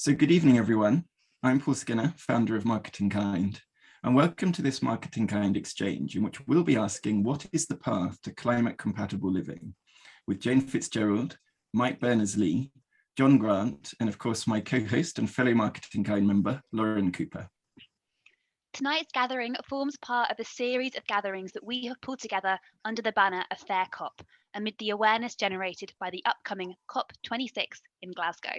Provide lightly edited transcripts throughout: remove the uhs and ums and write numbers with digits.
So good evening, everyone. I'm Paul Skinner, founder of Marketing Kind, and welcome to this Marketing Kind exchange in which we'll be asking what is the path to climate compatible living with Joan Fitzgerald, Mike Berners-Lee, John Grant, and of course my co-host and fellow Marketing Kind member, Lauren Cooper. Tonight's gathering forms part of a series of gatherings that we have pulled together under the banner of Fair COP, amid the awareness generated by the upcoming COP26 in Glasgow.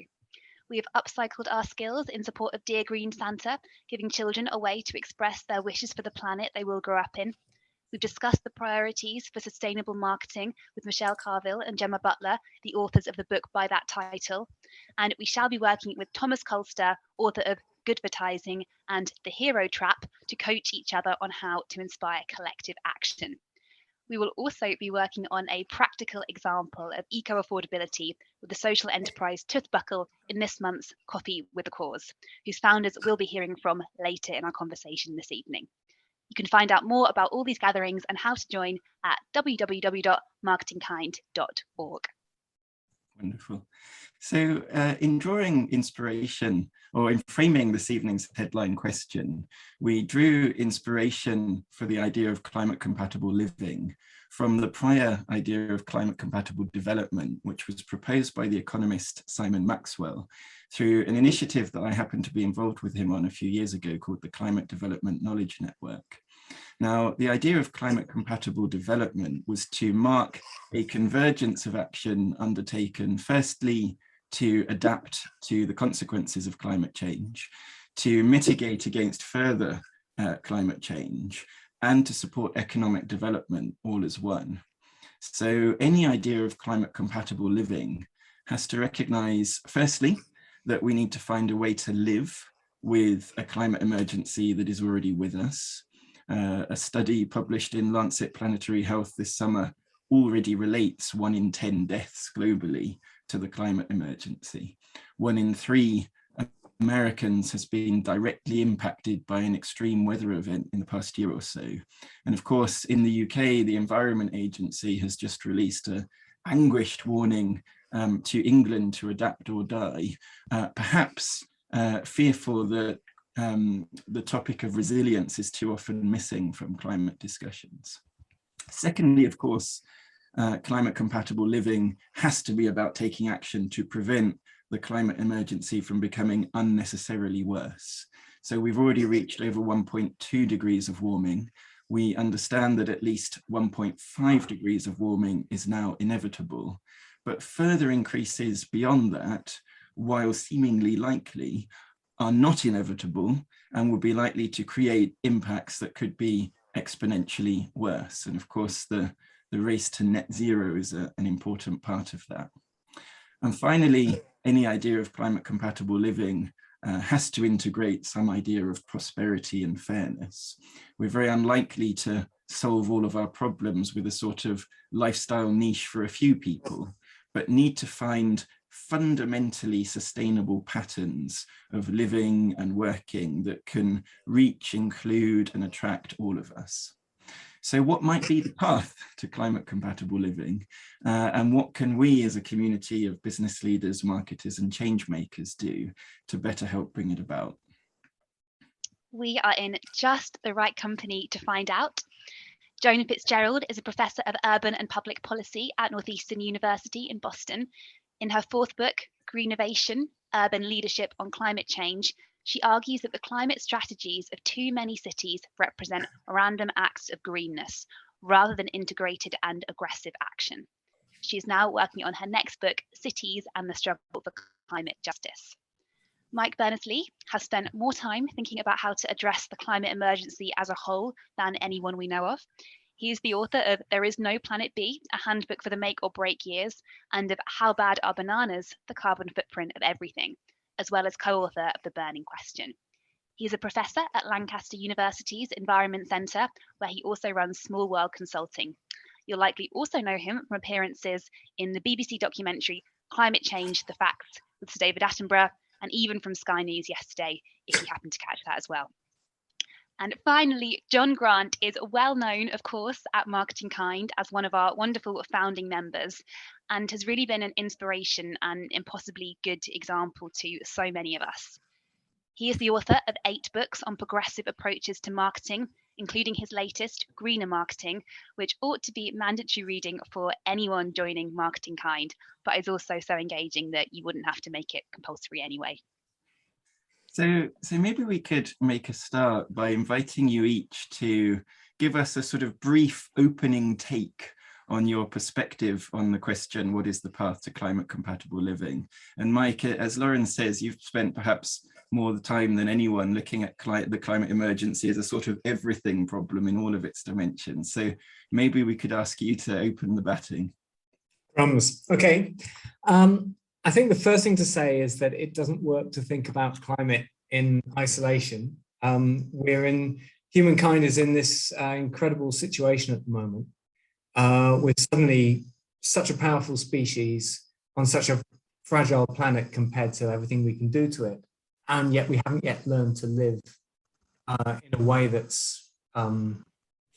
We have upcycled our skills in support of Dear Green Santa, giving children a way to express their wishes for the planet they will grow up in. We've discussed the priorities for sustainable marketing with Michelle Carville and Gemma Butler, the authors of the book by that title. And we shall be working with Thomas Colster, author of Goodvertising and The Hero Trap, to coach each other on how to inspire collective action. We will also be working on a practical example of eco-affordability with the social enterprise Toothbuckle in this month's Coffee with a Cause, whose founders we'll be hearing from later in our conversation this evening. You can find out more about all these gatherings and how to join at www.marketingkind.org. Wonderful. So in drawing inspiration, or in framing this evening's headline question, we drew inspiration for the idea of climate compatible living from the prior idea of climate compatible development, which was proposed by the economist Simon Maxwell through an initiative that I happened to be involved with him on a few years ago called the Climate Development Knowledge Network. Now, the idea of climate compatible development was to mark a convergence of action undertaken, firstly, to adapt to the consequences of climate change, to mitigate against further climate change, and to support economic development all as one. So any idea of climate compatible living has to recognize, firstly, that we need to find a way to live with a climate emergency that is already with us. A study published in Lancet Planetary Health this summer already relates 1 in 10 deaths globally to the climate emergency. 1 in 3 Americans has been directly impacted by an extreme weather event in the past year or so. And of course, in the UK, the Environment Agency has just released an anguished warning to England to adapt or die, perhaps fearful that the topic of resilience is too often missing from climate discussions. Secondly, of course, climate compatible living has to be about taking action to prevent the climate emergency from becoming unnecessarily worse. So we've already reached over 1.2 degrees of warming. We understand that at least 1.5 degrees of warming is now inevitable, but further increases beyond that, while seemingly likely, are not inevitable and will be likely to create impacts that could be exponentially worse. And of course, the race to net zero is an important part of that. And finally, any idea of climate compatible living has to integrate some idea of prosperity and fairness. We're very unlikely to solve all of our problems with a sort of lifestyle niche for a few people, but need to find fundamentally sustainable patterns of living and working that can reach, include, and attract all of us. So what might be the path to climate compatible living? And what can we as a community of business leaders, marketers, and change makers do to better help bring it about? We are in just the right company to find out. Joan Fitzgerald is a professor of urban and public policy at Northeastern University in Boston. In her fourth book, Greenovation, Urban Leadership on Climate Change, she argues that the climate strategies of too many cities represent random acts of greenness rather than integrated and aggressive action. She is now working on her next book, Cities and the Struggle for Climate Justice. Mike Berners-Lee has spent more time thinking about how to address the climate emergency as a whole than anyone we know of. He is the author of There Is No Planet B, a handbook for the make or break years, and of How Bad Are Bananas, the carbon footprint of everything, as well as co-author of The Burning Question. He is a professor at Lancaster University's Environment Centre, where he also runs Small World Consulting. You'll likely also know him from appearances in the BBC documentary Climate Change, The Facts with Sir David Attenborough, and even from Sky News yesterday, if you happen to catch that as well. And finally, John Grant is well known, of course, at Marketing Kind as one of our wonderful founding members, and has really been an inspiration and impossibly good example to so many of us. He is the author of 8 books on progressive approaches to marketing, including his latest, Greener Marketing, which ought to be mandatory reading for anyone joining Marketing Kind, but is also so engaging that you wouldn't have to make it compulsory anyway. So maybe we could make a start by inviting you each to give us a sort of brief opening take on your perspective on the question, what is the path to climate compatible living? And Mike, as Lauren says, you've spent perhaps more time than anyone looking at the climate emergency as a sort of everything problem in all of its dimensions. So maybe we could ask you to open the batting. Okay. I think the first thing to say is that it doesn't work to think about climate in isolation. Humankind is in this incredible situation at the moment. We're suddenly such a powerful species on such a fragile planet compared to everything we can do to it. And yet we haven't yet learned to live in a way that's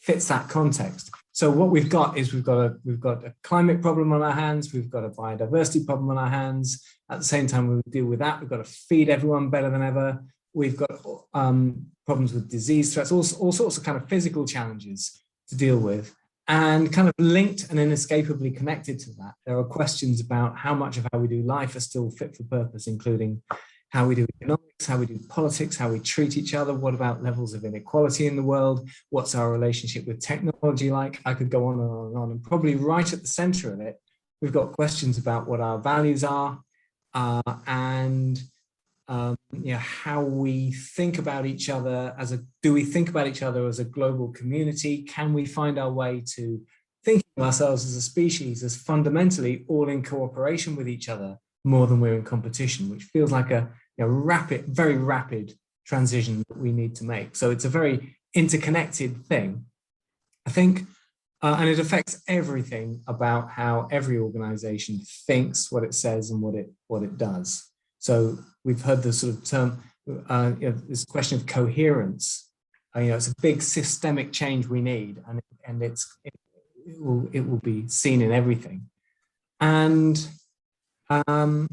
fits that context. So what we've got is we've got a climate problem on our hands, we've got a biodiversity problem on our hands. At the same time, we deal with that. We've got to feed everyone better than ever. We've got problems with disease threats, all sorts of kind of physical challenges to deal with. And kind of linked and inescapably connected to that, there are questions about how much of how we do life are still fit for purpose, including how we do economics, how we do politics, how we treat each other. What about levels of inequality in the world? What's our relationship with technology like? I could go on and on and on. And probably right at the center of it, we've got questions about what our values are and how we think about each other do we think about each other as a global community? Can we find our way to thinking of ourselves as a species as fundamentally all in cooperation with each other more than we're in competition, which feels like a very rapid transition that we need to make. So it's a very interconnected thing, I think, and it affects everything about how every organization thinks, what it says, and what it does. So we've heard the sort of term, this question of coherence. It's a big systemic change we need, and it will be seen in everything. And I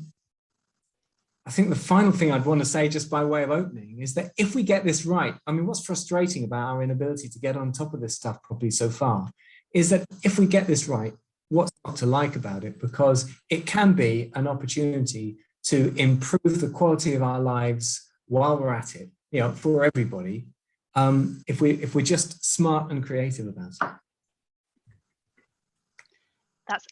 think the final thing I'd want to say, just by way of opening, is that if we get this right, I mean, what's frustrating about our inability to get on top of this stuff properly so far is that if we get this right, what's not to like about it? Because it can be an opportunity to improve the quality of our lives while we're at it, for everybody, if we're just smart and creative about it. That's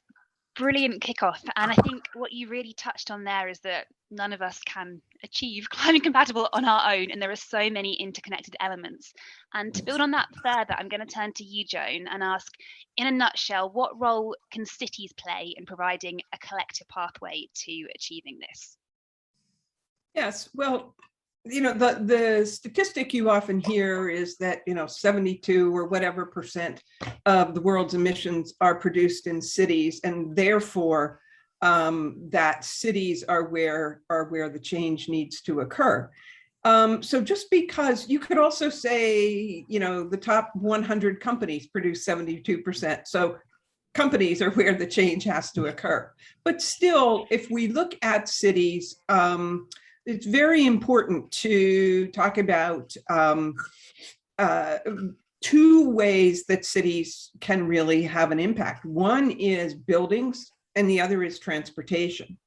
brilliant kickoff. And I think what you really touched on there is that none of us can achieve climate compatible on our own, and there are so many interconnected elements. And to build on that further, I'm going to turn to you, Joan, and ask, in a nutshell, what role can cities play in providing a collective pathway to achieving this? Yes, well, the statistic you often hear is that 72 or whatever percent of the world's emissions are produced in cities, and therefore that cities are where the change needs to occur. So just because you could also say, the top 100 companies produce 72%. So companies are where the change has to occur. But still, if we look at cities, it's very important to talk about two ways that cities can really have an impact. One is buildings, and the other is transportation.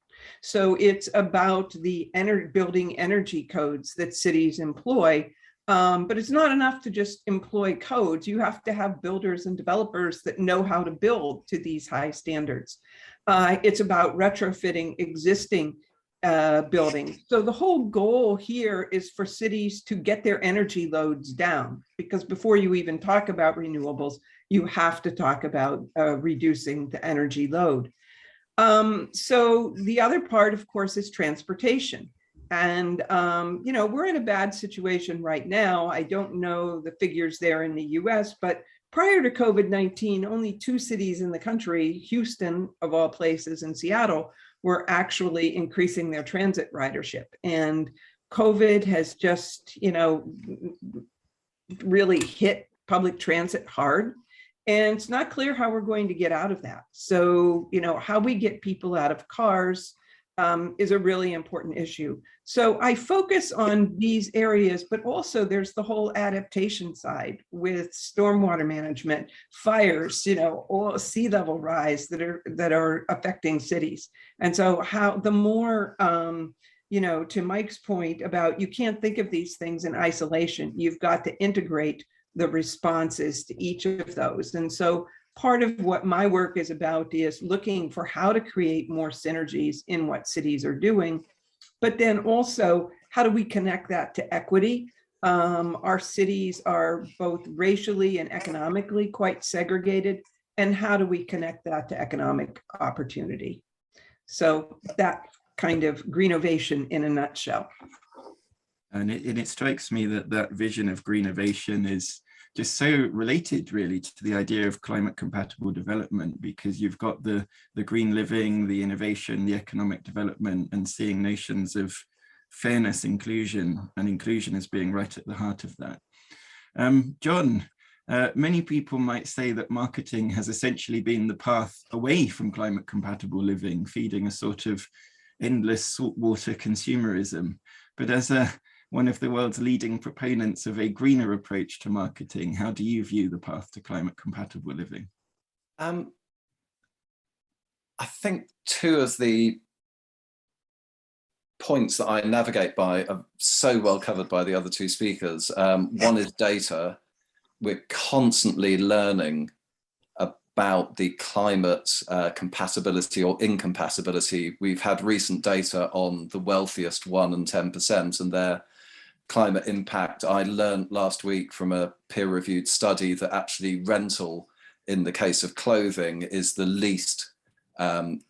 So it's about the building energy codes that cities employ, but it's not enough to just employ codes. You have to have builders and developers that know how to build to these high standards. It's about retrofitting existing buildings. So the whole goal here is for cities to get their energy loads down, because before you even talk about renewables, you have to talk about reducing the energy load. So the other part, of course, is transportation. And, we're in a bad situation right now. I don't know the figures there in the US, but prior to COVID-19, only 2 cities in the country, Houston, of all places, and Seattle, were actually increasing their transit ridership. And COVID has just, really hit public transit hard. And it's not clear how we're going to get out of that. So, how we get people out of cars is a really important issue. So I focus on these areas, but also there's the whole adaptation side with stormwater management, fires, or sea level rise that are affecting cities. And so the more, to Mike's point about you can't think of these things in isolation, you've got to integrate the responses to each of those. And so part of what my work is about is looking for how to create more synergies in what cities are doing, but then also how do we connect that to equity? Our cities are both racially and economically quite segregated, and how do we connect that to economic opportunity? So that kind of Greenovation in a nutshell. And it strikes me that vision of Greenovation is just so related really to the idea of climate compatible development, because you've got the green living, the innovation, the economic development, and seeing notions of fairness, inclusion, and inclusion as being right at the heart of that. John, many people might say that marketing has essentially been the path away from climate compatible living, feeding a sort of endless saltwater consumerism. But as one of the world's leading proponents of a greener approach to marketing, how do you view the path to climate compatible living? I think two of the points that I navigate by are so well covered by the other two speakers. One is data. We're constantly learning about the climate compatibility or incompatibility. We've had recent data on the wealthiest 1% and 10% and their climate impact. I learned last week from a peer-reviewed study that actually rental, in the case of clothing, is the least,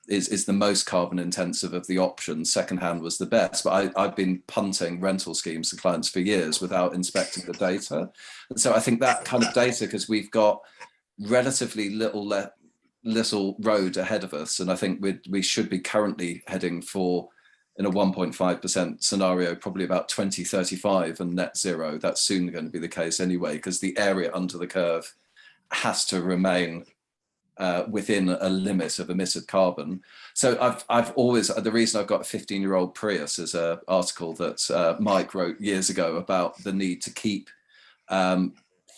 is the most carbon intensive of the options. Secondhand was the best, but I've been punting rental schemes to clients for years without inspecting the data. And so I think that kind of data, because we've got relatively little road ahead of us, and I think we should be currently heading for, in a 1.5% scenario, probably about 2035 and net zero. That's soon going to be the case anyway, because the area under the curve has to remain within a limit of emitted carbon. So I've always, the reason I've got a 15-year-old Prius is an article that Mike wrote years ago about the need to keep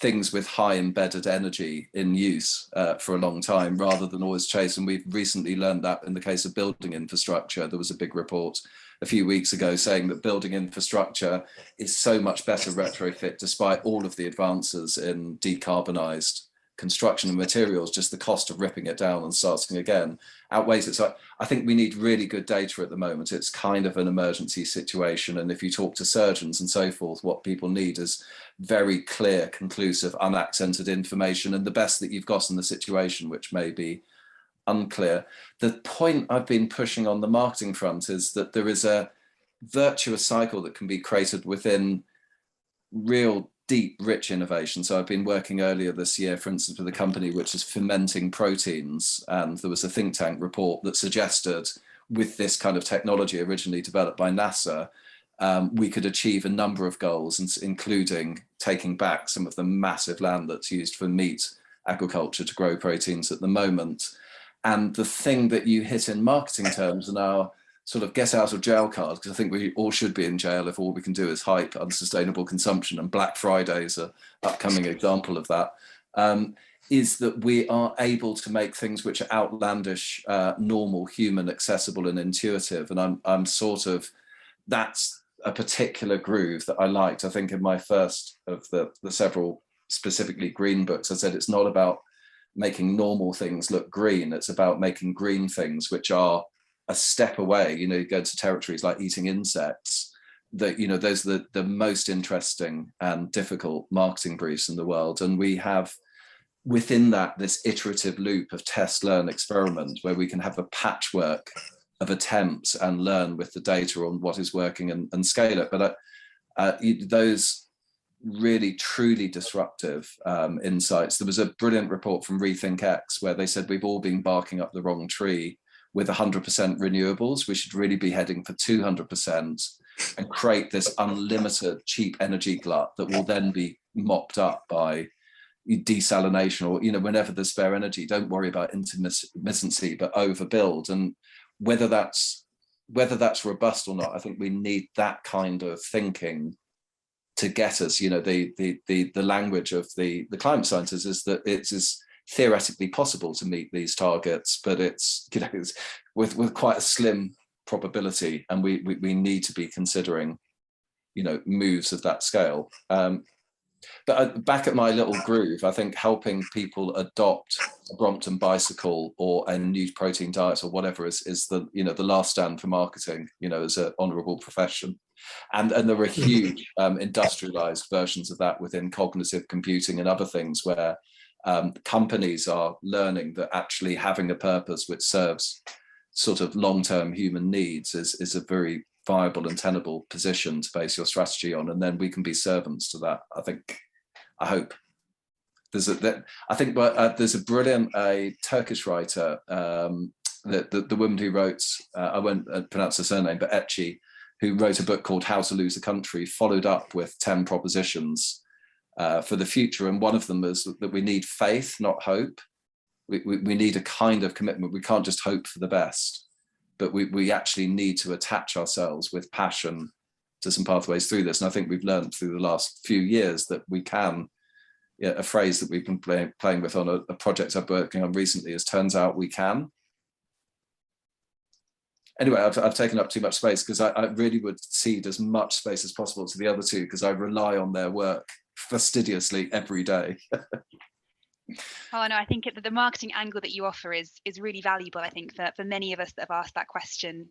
things with high embedded energy in use for a long time, rather than always chase. And we've recently learned that in the case of building infrastructure. There was a big report a few weeks ago saying that building infrastructure is so much better retrofit, despite all of the advances in decarbonised construction and materials. Just the cost of ripping it down and starting again outweighs it. So I think we need really good data at the moment. It's kind of an emergency situation. And if you talk to surgeons and so forth, what people need is very clear, conclusive, unaccented information, and the best that you've got in the situation, which may be unclear. The point I've been pushing on the marketing front is that there is a virtuous cycle that can be created within real deep, rich innovation. So I've been working earlier this year, for instance, with a company which is fermenting proteins, and there was a think tank report that suggested with this kind of technology originally developed by NASA, we could achieve a number of goals, including taking back some of the massive land that's used for meat agriculture to grow proteins at the moment. And the thing that you hit in marketing terms and our sort of get out of jail card, because I think we all should be in jail if all we can do is hype unsustainable consumption, and Black Friday is an upcoming example of that, is that we are able to make things which are outlandish, normal, human, accessible and intuitive. And I'm sort of, that's a particular groove that I liked. I think in my first of the several specifically green books, I said it's not about making normal things look green, it's about making green things which are a step away. You know, you go to territories like eating insects, that, you know, those are the most interesting and difficult marketing briefs in the world. And we have within that this iterative loop of test, learn, experiment, where we can have a patchwork of attempts and learn with the data on what is working and scale it. But those really truly disruptive insights. There was a brilliant report from Rethink X where they said we've all been barking up the wrong tree with 100% renewables. We should really be heading for 200% and create this unlimited cheap energy glut that will then be mopped up by desalination, or, you know, whenever there's spare energy, don't worry about intermittency, but overbuild. And whether that's robust or not, I think we need that kind of thinking to get us. You know, the language of the climate scientists is that it is theoretically possible to meet these targets, but it's, you know, it's with quite a slim probability, and we need to be considering, you know, moves of that scale. But back at my little groove, I think helping people adopt a Brompton bicycle or a new protein diet or whatever is the, you know, the last stand for marketing, you know, as an honourable profession. And there are huge industrialized versions of that within cognitive computing and other things, where companies are learning that actually having a purpose which serves sort of long-term human needs is a very viable and tenable position to base your strategy on, and then we can be servants to that. I hope there's a brilliant Turkish writer, the woman who wrote, I won't pronounce her surname, but Etchi, who wrote a book called How to Lose a Country, followed up with 10 propositions for the future, and one of them is that we need faith, not hope. We need a kind of commitment. We can't just hope for the best, but we actually need to attach ourselves with passion to some pathways through this. And I think we've learned through the last few years that we can, yeah, a phrase that we've been playing with on a project I'm working on recently is turns out we can. Anyway, I've taken up too much space, because I really would cede as much space as possible to the other two, because I rely on their work fastidiously every day. Oh no, I think the marketing angle that you offer is really valuable. I think for many of us that have asked that question,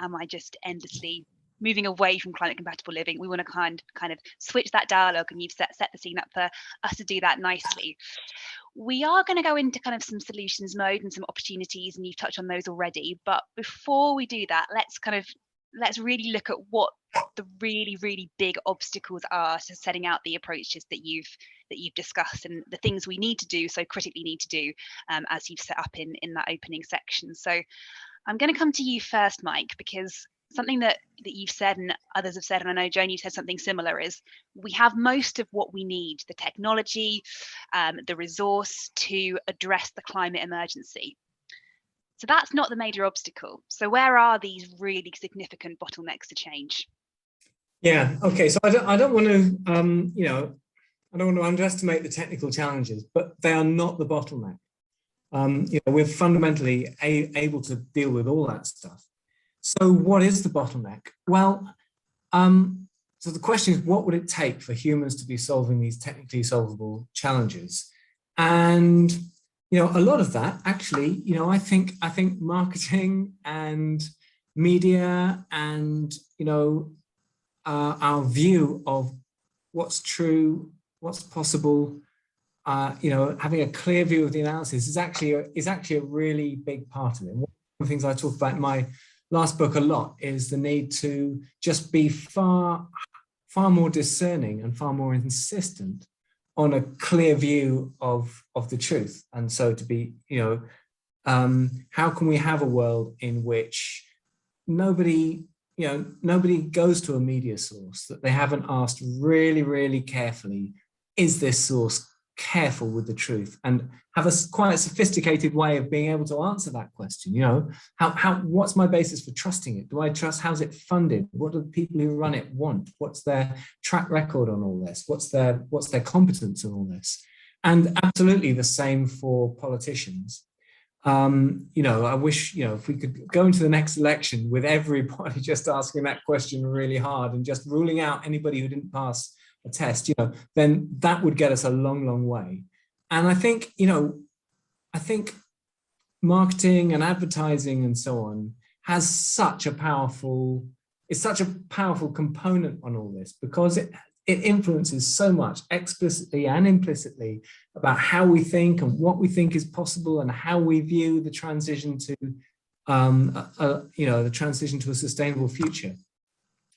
am I just endlessly moving away from climate compatible living? We want to kind of switch that dialogue, and you've set the scene up for us to do that nicely. We are going to go into kind of some solutions mode and some opportunities, and you've touched on those already. But before we do that, let's really look at what the really, really big obstacles are to setting out the approaches that you've discussed, and the things we need to do, so critically need to do, as you've set up in that opening section. So I'm going to come to you first, Mike, because something that you've said and others have said, and I know, Joan, you've said something similar, is we have most of what we need, the technology, the resource to address the climate emergency. So that's not the major obstacle. So where are these really significant bottlenecks to change? Yeah, okay. So I don't want to, you know, I don't want to underestimate the technical challenges, but they are not the bottleneck. You know, we're fundamentally able to deal with all that stuff. So what is the bottleneck? Well, so the question is, what would it take for humans to be solving these technically solvable challenges? And, you know, a lot of that actually, you know, I think marketing and media and, you know, our view of what's true, what's possible, you know, having a clear view of the analysis is actually a really big part of it. One of the things I talk about in my last book a lot is the need to just be far more discerning and far more insistent on a clear view of the truth. And so to be, you know, how can we have a world in which nobody goes to a media source that they haven't asked really, really carefully, is this source careful with the truth, and have quite a sophisticated way of being able to answer that question. You know, what's my basis for trusting it? Do I trust? How's it funded? What do the people who run it want? What's their track record on all this? What's their competence on all this? And absolutely the same for politicians. You know, I wish, you know, if we could go into the next election with everybody just asking that question really hard and just ruling out anybody who didn't pass a test, you know, then that would get us a long, long way. And I think, you know, marketing and advertising and so on has such a powerful component on all this, because it influences so much explicitly and implicitly about how we think and what we think is possible and how we view the transition to, you know, the transition to a sustainable future.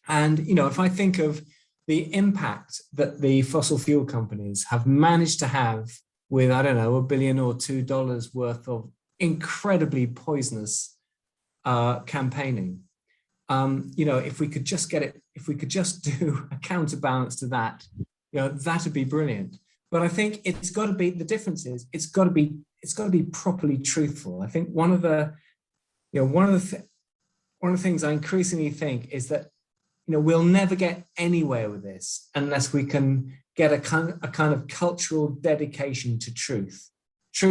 And, you know, if I think of the impact that the fossil fuel companies have managed to have with, I don't know, $1 billion or $2 billion worth of incredibly poisonous campaigning. You know, if we could just get it, if we could just do a counterbalance to that, that'd be brilliant. But I think it's got to be, the difference is it's got to be properly truthful. I think one of the things I increasingly think is that we'll never get anywhere with this unless we can get a kind of cultural dedication to truth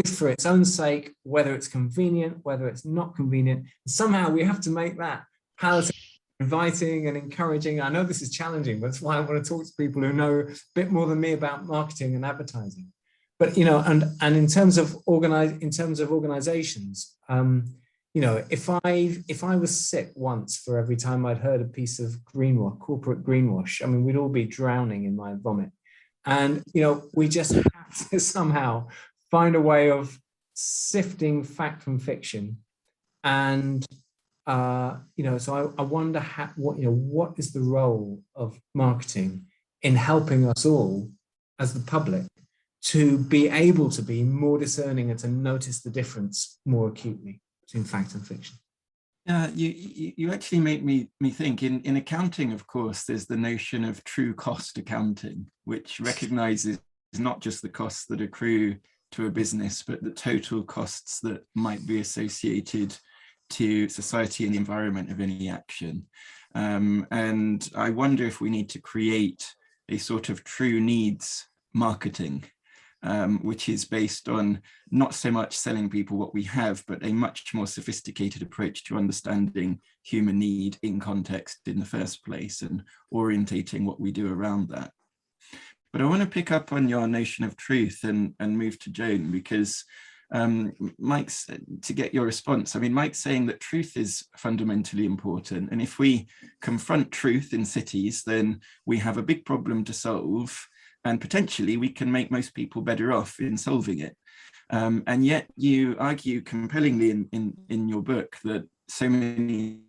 for its own sake, whether it's convenient, whether it's not convenient. Somehow we have to make that palatable, inviting and encouraging. I know this is challenging, but that's why I want to talk to people who know a bit more than me about marketing and advertising. But and in terms of organizations, if I was sick once for every time I'd heard a piece of corporate greenwash, I mean, we'd all be drowning in my vomit. And we just have to somehow find a way of sifting fact from fiction. And so I wonder what is the role of marketing in helping us all as the public to be able to be more discerning and to notice the difference more acutely between fact and fiction. You actually make me think, in accounting, of course, there's the notion of true cost accounting, which recognizes not just the costs that accrue to a business, but the total costs that might be associated to society and the environment of any action. And I wonder if we need to create a sort of true needs marketing, which is based on not so much selling people what we have, but a much more sophisticated approach to understanding human need in context in the first place and orientating what we do around that. But I want to pick up on your notion of truth and move to Joan, because Mike's, to get your response, I mean, Mike's saying that truth is fundamentally important. And if we confront truth in cities, then we have a big problem to solve. And potentially we can make most people better off in solving it. And yet you argue compellingly in your book that so many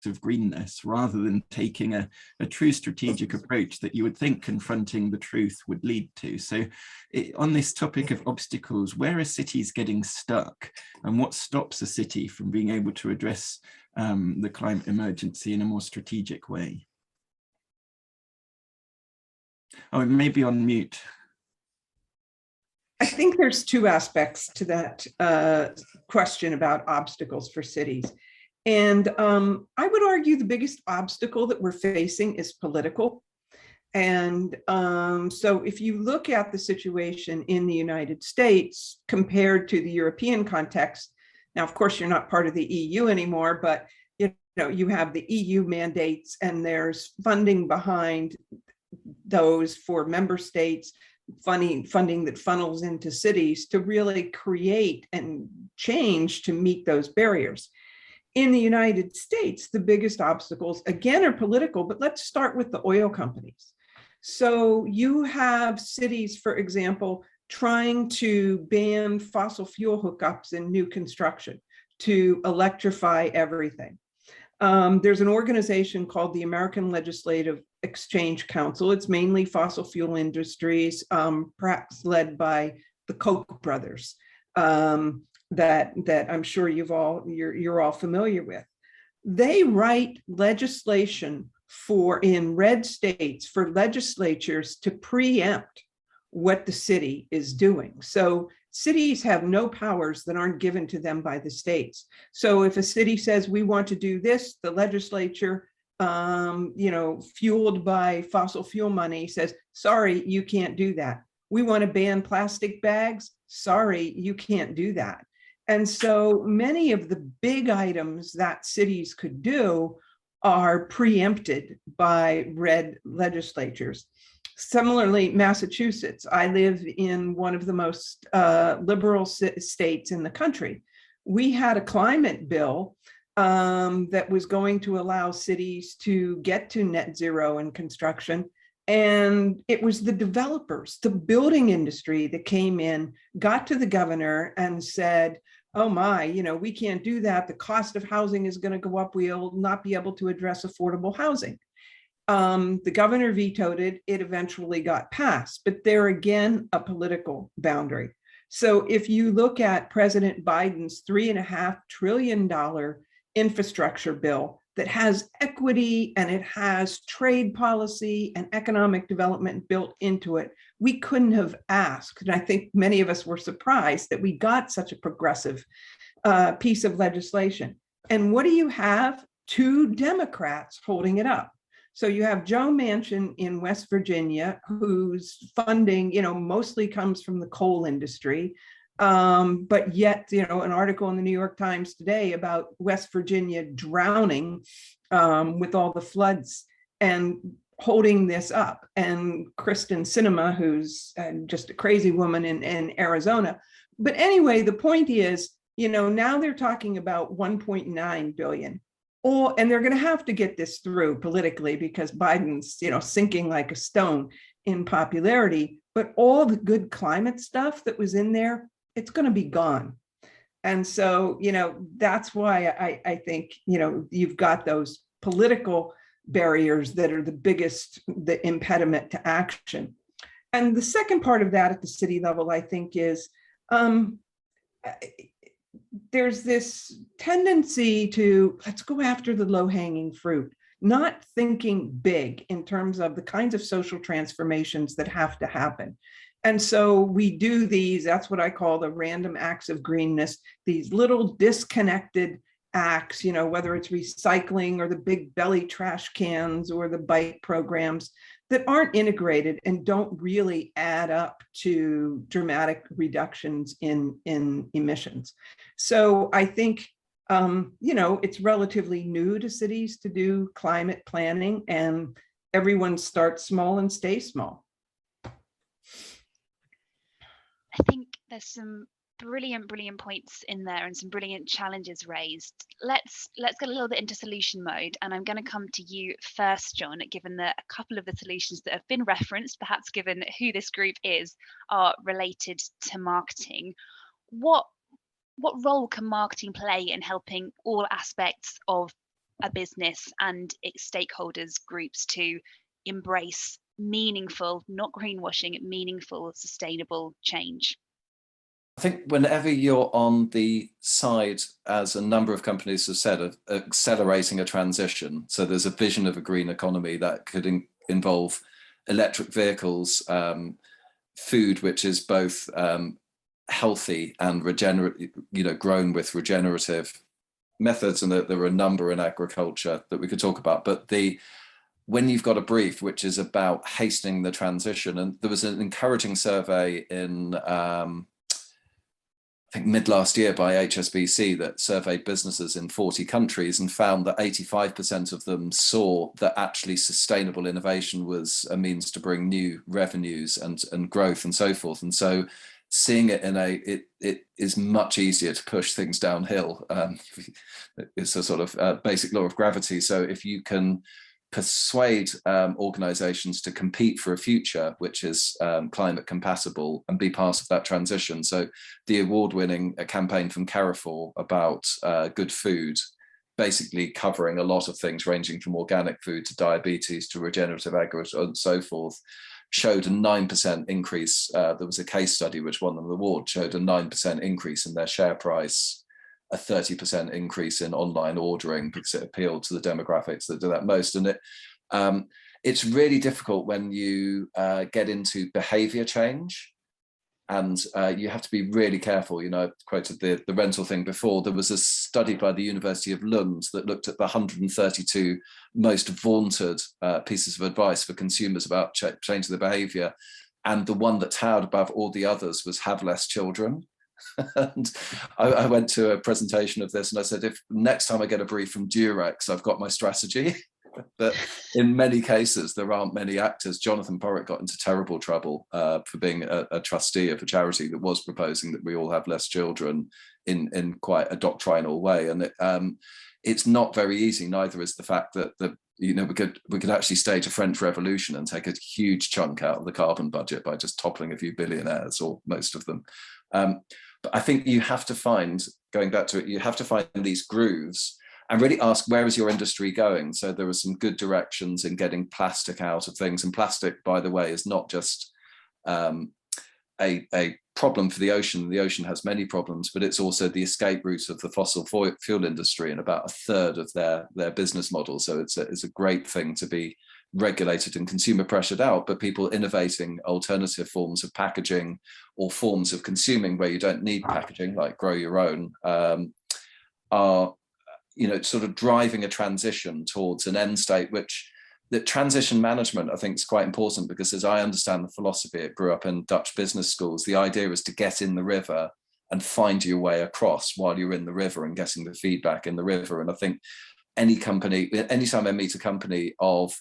of greenness, rather than taking a true strategic approach that you would think confronting the truth would lead to. So on this topic of obstacles, where are cities getting stuck, and what stops a city from being able to address the climate emergency in a more strategic way? Oh, it may be on mute. I think there's two aspects to that question about obstacles for cities. And I would argue the biggest obstacle that we're facing is political. And so if you look at the situation in the United States compared to the European context, now, of course, you're not part of the EU anymore, but you have the EU mandates and there's funding behind those for member states, funding that funnels into cities to really create and change to meet those barriers. In the United States, the biggest obstacles, again, are political, but let's start with the oil companies. So you have cities, for example, trying to ban fossil fuel hookups in new construction to electrify everything. There's an organization called the American Legislative Exchange Council. It's mainly fossil fuel industries, perhaps led by the Koch brothers, that I'm sure you're all familiar with. They write legislation in red states for legislatures to preempt what the city is doing. So cities have no powers that aren't given to them by the states. So if a city says we want to do this, the legislature, fueled by fossil fuel money, says, sorry, you can't do that. We want to ban plastic bags. Sorry, you can't do that. And so many of the big items that cities could do are preempted by red legislatures. Similarly, Massachusetts, I live in one of the most liberal states in the country. We had a climate bill that was going to allow cities to get to net zero in construction. And it was the developers, the building industry that came in, got to the governor and said, oh my, we can't do that. The cost of housing is going to go up. We'll not be able to address affordable housing. The governor vetoed it. It eventually got passed, but there again, a political boundary. So if you look at President Biden's $3.5 trillion infrastructure bill that has equity and it has trade policy and economic development built into it, we couldn't have asked. And I think many of us were surprised that we got such a progressive piece of legislation. And what do you have? 2 Democrats holding it up. So you have Joe Manchin in West Virginia, whose funding, mostly comes from the coal industry. But yet, an article in the New York Times today about West Virginia drowning with all the floods and holding this up. And Kristen Sinema, who's just a crazy woman in Arizona. But anyway, the point is, now they're talking about 1.9 billion. And they're going to have to get this through politically because Biden's, sinking like a stone in popularity. But all the good climate stuff that was in there, it's going to be gone. And so, that's why I think, you've got those political barriers that are the impediment to action. And the second part of that at the city level, I think, is there's this tendency to let's go after the low-hanging fruit, not thinking big in terms of the kinds of social transformations that have to happen. And so we do these, that's what I call the random acts of greenness, these little disconnected acts, whether it's recycling or the big belly trash cans or the bike programs that aren't integrated and don't really add up to dramatic reductions in emissions. So I think, it's relatively new to cities to do climate planning, and everyone starts small and stays small. I think there's some brilliant points in there and some brilliant challenges raised. Let's get a little bit into solution mode, and I'm going to come to you first, John, given that a couple of the solutions that have been referenced, perhaps given who this group is, are related to marketing. What role can marketing play in helping all aspects of a business and its stakeholders groups to embrace meaningful, not greenwashing, meaningful, sustainable change? I think whenever you're on the side, as a number of companies have said, of accelerating a transition, so there's a vision of a green economy that could involve electric vehicles, food which is both healthy and regenerative, grown with regenerative methods, and there are a number in agriculture that we could talk about. But when you've got a brief which is about hastening the transition, and there was an encouraging survey in I think mid last year by HSBC that surveyed businesses in 40 countries and found that 85% of them saw that actually sustainable innovation was a means to bring new revenues and growth and so forth. And so seeing it it is much easier to push things downhill. It's a sort of basic law of gravity. So if you can persuade organizations to compete for a future which is climate compatible and be part of that transition. So the award-winning campaign from Carrefour about good food, basically covering a lot of things ranging from organic food to diabetes to regenerative agriculture and so forth, showed a 9% increase. There was a case study which won them the award, showed a 9% increase in their share price, a 30% increase in online ordering because it appealed to the demographics that do that most. And it's really difficult when you get into behavior change, and you have to be really careful. I quoted the rental thing before. There was a study by the University of Lund that looked at the 132 most vaunted pieces of advice for consumers about changing their behavior, and the one that towered above all the others was have less children. And I went to a presentation of this and I said, if next time I get a brief from Durex, I've got my strategy. But in many cases, there aren't many actors. Jonathan Porritt got into terrible trouble for being a trustee of a charity that was proposing that we all have less children in quite a doctrinal way. And it's not very easy. Neither is the fact that we could actually stage a French Revolution and take a huge chunk out of the carbon budget by just toppling a few billionaires, or most of them. But I think you have to find, going back to it, you have to find these grooves and really ask, where is your industry going? So there are some good directions in getting plastic out of things. And plastic, by the way, is not just a problem for the ocean. The ocean has many problems, but it's also the escape route of the fossil fuel industry and about a third of their business model. So it's a great thing to be regulated and consumer pressured out, but people innovating alternative forms of packaging or forms of consuming where you don't need packaging, like grow your own, are, sort of driving a transition towards an end state, which the transition management, I think, is quite important, because as I understand the philosophy, it grew up in Dutch business schools. The idea is to get in the river and find your way across while you're in the river and getting the feedback in the river. And I think any company, anytime I meet a company of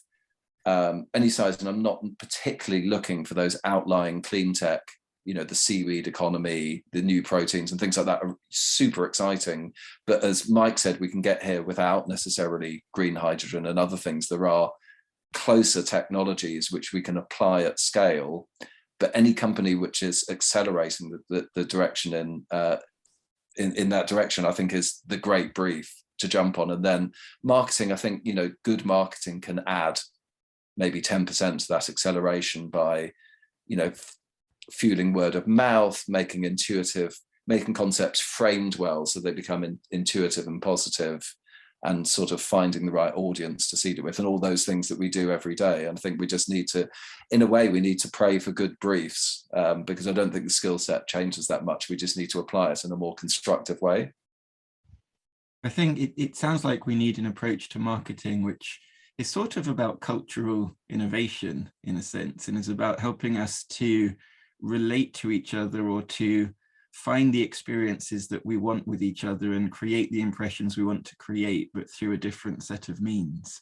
any size, and I'm not particularly looking for those outlying clean tech, the seaweed economy, the new proteins and things like that are super exciting. But as Mike said, we can get here without necessarily green hydrogen and other things. There are closer technologies which we can apply at scale. But any company which is accelerating the direction in that direction, I think, is the great brief to jump on. And then marketing, I think, good marketing can add maybe 10% to that acceleration by, fueling word of mouth, making concepts framed well so they become intuitive and positive, and sort of finding the right audience to seed it with, and all those things that we do every day. And I think we just need to, in a way, we need to pray for good briefs, because I don't think the skill set changes that much. We just need to apply it in a more constructive way. I think it sounds like we need an approach to marketing which is sort of about cultural innovation, in a sense, and is about helping us to relate to each other, or to find the experiences that we want with each other and create the impressions we want to create, but through a different set of means.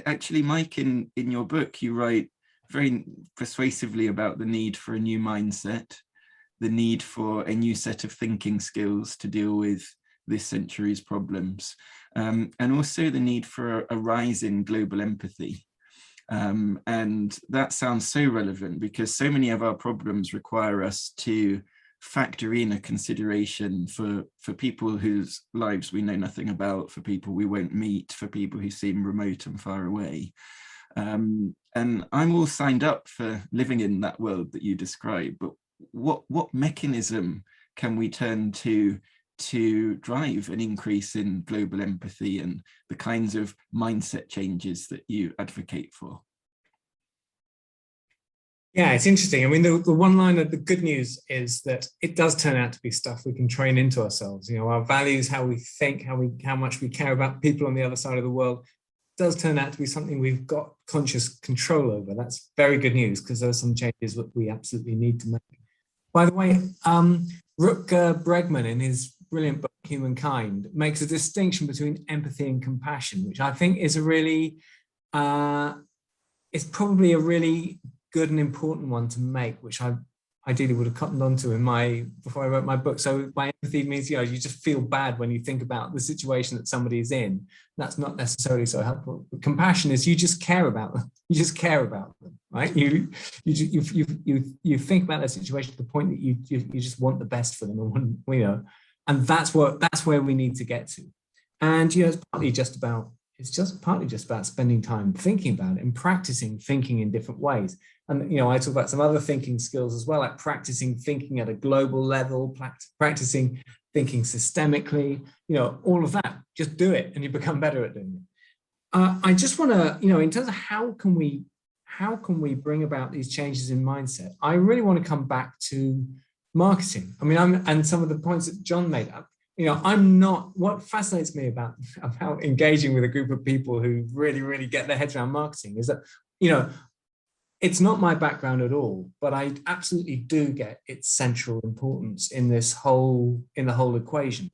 Actually, Mike, in your book, you write very persuasively about the need for a new mindset, the need for a new set of thinking skills to deal with this century's problems, and also the need for a rise in global empathy. And that sounds so relevant, because so many of our problems require us to factor in a consideration for people whose lives we know nothing about, for people we won't meet, for people who seem remote and far away. And I'm all signed up for living in that world that you describe, but what mechanism can we turn to drive an increase in global empathy and the kinds of mindset changes that you advocate for? Yeah, it's interesting. I mean, the one line of the good news is that it does turn out to be stuff we can train into ourselves. Our values, how we think, how much we care about people on the other side of the world, does turn out to be something we've got conscious control over. That's very good news, because there are some changes that we absolutely need to make. By the way, Rutger Bregman, in his brilliant book, Humankind, makes a distinction between empathy and compassion, which I think is is probably a really good and important one to make, which I ideally would have cottoned onto before I wrote my book. So by empathy means, you just feel bad when you think about the situation that somebody is in. That's not necessarily so helpful. But compassion is you just care about them. You just care about them, right? You think about that situation to the point that you just want the best for them, and that's where we need to get to. And it's partly just about spending time thinking about it and practicing thinking in different ways. And I talk about some other thinking skills as well, like practicing thinking at a global level, practicing thinking systemically, all of that. Just do it and you become better at doing it. I just want to, in terms of how can we bring about these changes in mindset, I really want to come back to marketing. I mean, and some of the points that John made up. What fascinates me about engaging with a group of people who really, really get their heads around marketing is that, it's not my background at all, but I absolutely do get its central importance in the whole equation.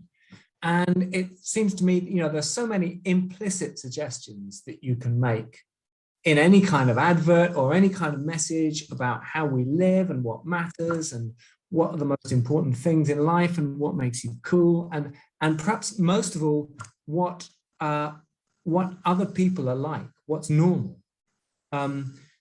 And it seems to me, there's so many implicit suggestions that you can make in any kind of advert or any kind of message about how we live and what matters and what are the most important things in life and what makes you cool, and perhaps most of all, what other people are like, what's normal.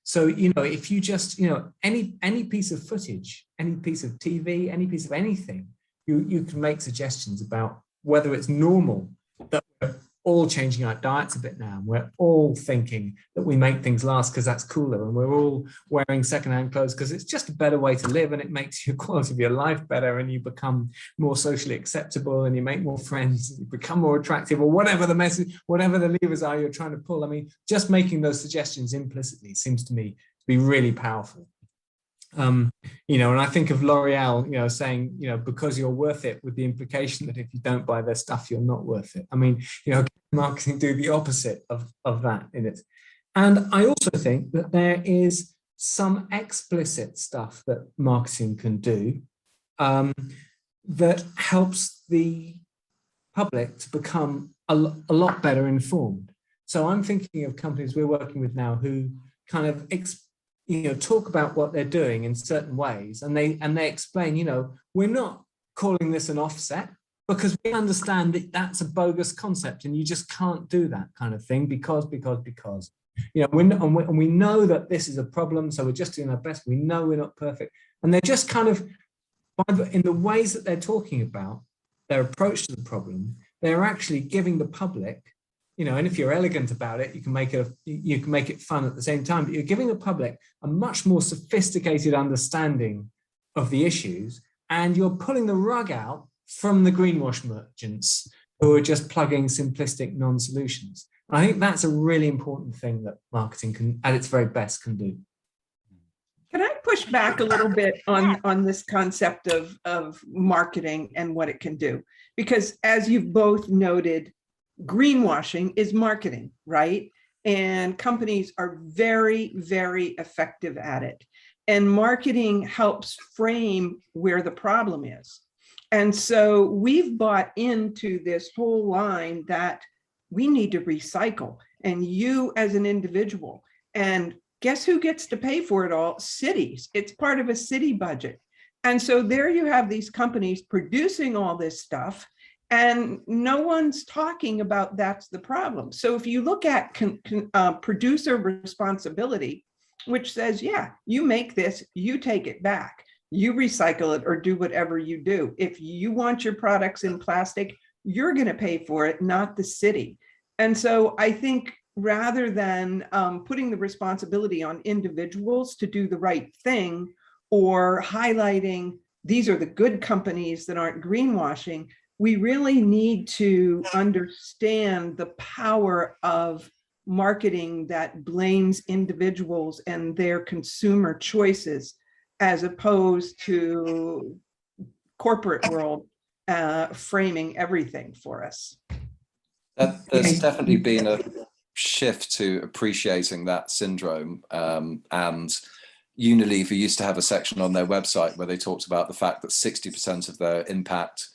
So, if you just, any piece of footage, any piece of TV, any piece of anything, you can make suggestions about whether it's normal that we're all changing our diets a bit now. We're all thinking that we make things last because that's cooler, and we're all wearing secondhand clothes because it's just a better way to live, and it makes your quality of your life better, and you become more socially acceptable, and you make more friends, and you become more attractive, or whatever the message, whatever the levers are you're trying to pull. I mean, just making those suggestions implicitly seems to me to be really powerful. You know, and I think of L'Oreal, you know, saying, you know, because you're worth it, with the implication that if you don't buy their stuff, you're not worth it. I mean, you know, marketing do the opposite of that in it. And I also think that there is some explicit stuff that marketing can do that helps the public to become a lot better informed. So I'm thinking of companies we're working with now who kind of talk about what they're doing in certain ways, and they explain, you know, we're not calling this an offset because we understand that that's a bogus concept and you just can't do that kind of thing because, you know, and we know that this is a problem, so we're just doing our best. We know we're not perfect, and they're just kind of, in the ways that they're talking about their approach to the problem, they're actually giving the public, you know, and if you're elegant about it, you can make it fun at the same time, but you're giving the public a much more sophisticated understanding of the issues, and you're pulling the rug out from the greenwash merchants who are just plugging simplistic non-solutions. I think that's a really important thing that marketing can, at its very best, can do. Can I push back a little bit on this concept of marketing and what it can do? Because as you've both noted, greenwashing is marketing, right? And companies are very, very effective at it. And marketing helps frame where the problem is. And so we've bought into this whole line that we need to recycle, and you as an individual. And guess who gets to pay for it all? Cities. It's part of a city budget. And so there you have these companies producing all this stuff, and no one's talking about that's the problem. So if you look at producer responsibility, which says, yeah, you make this, you take it back, you recycle it, or do whatever you do. If you want your products in plastic, you're going to pay for it, not the city. And so I think rather than putting the responsibility on individuals to do the right thing, or highlighting these are the good companies that aren't greenwashing, we really need to understand the power of marketing that blames individuals and their consumer choices, as opposed to corporate world framing everything for us. There's definitely been a shift to appreciating that syndrome, and Unilever used to have a section on their website where they talked about the fact that 60% of their impact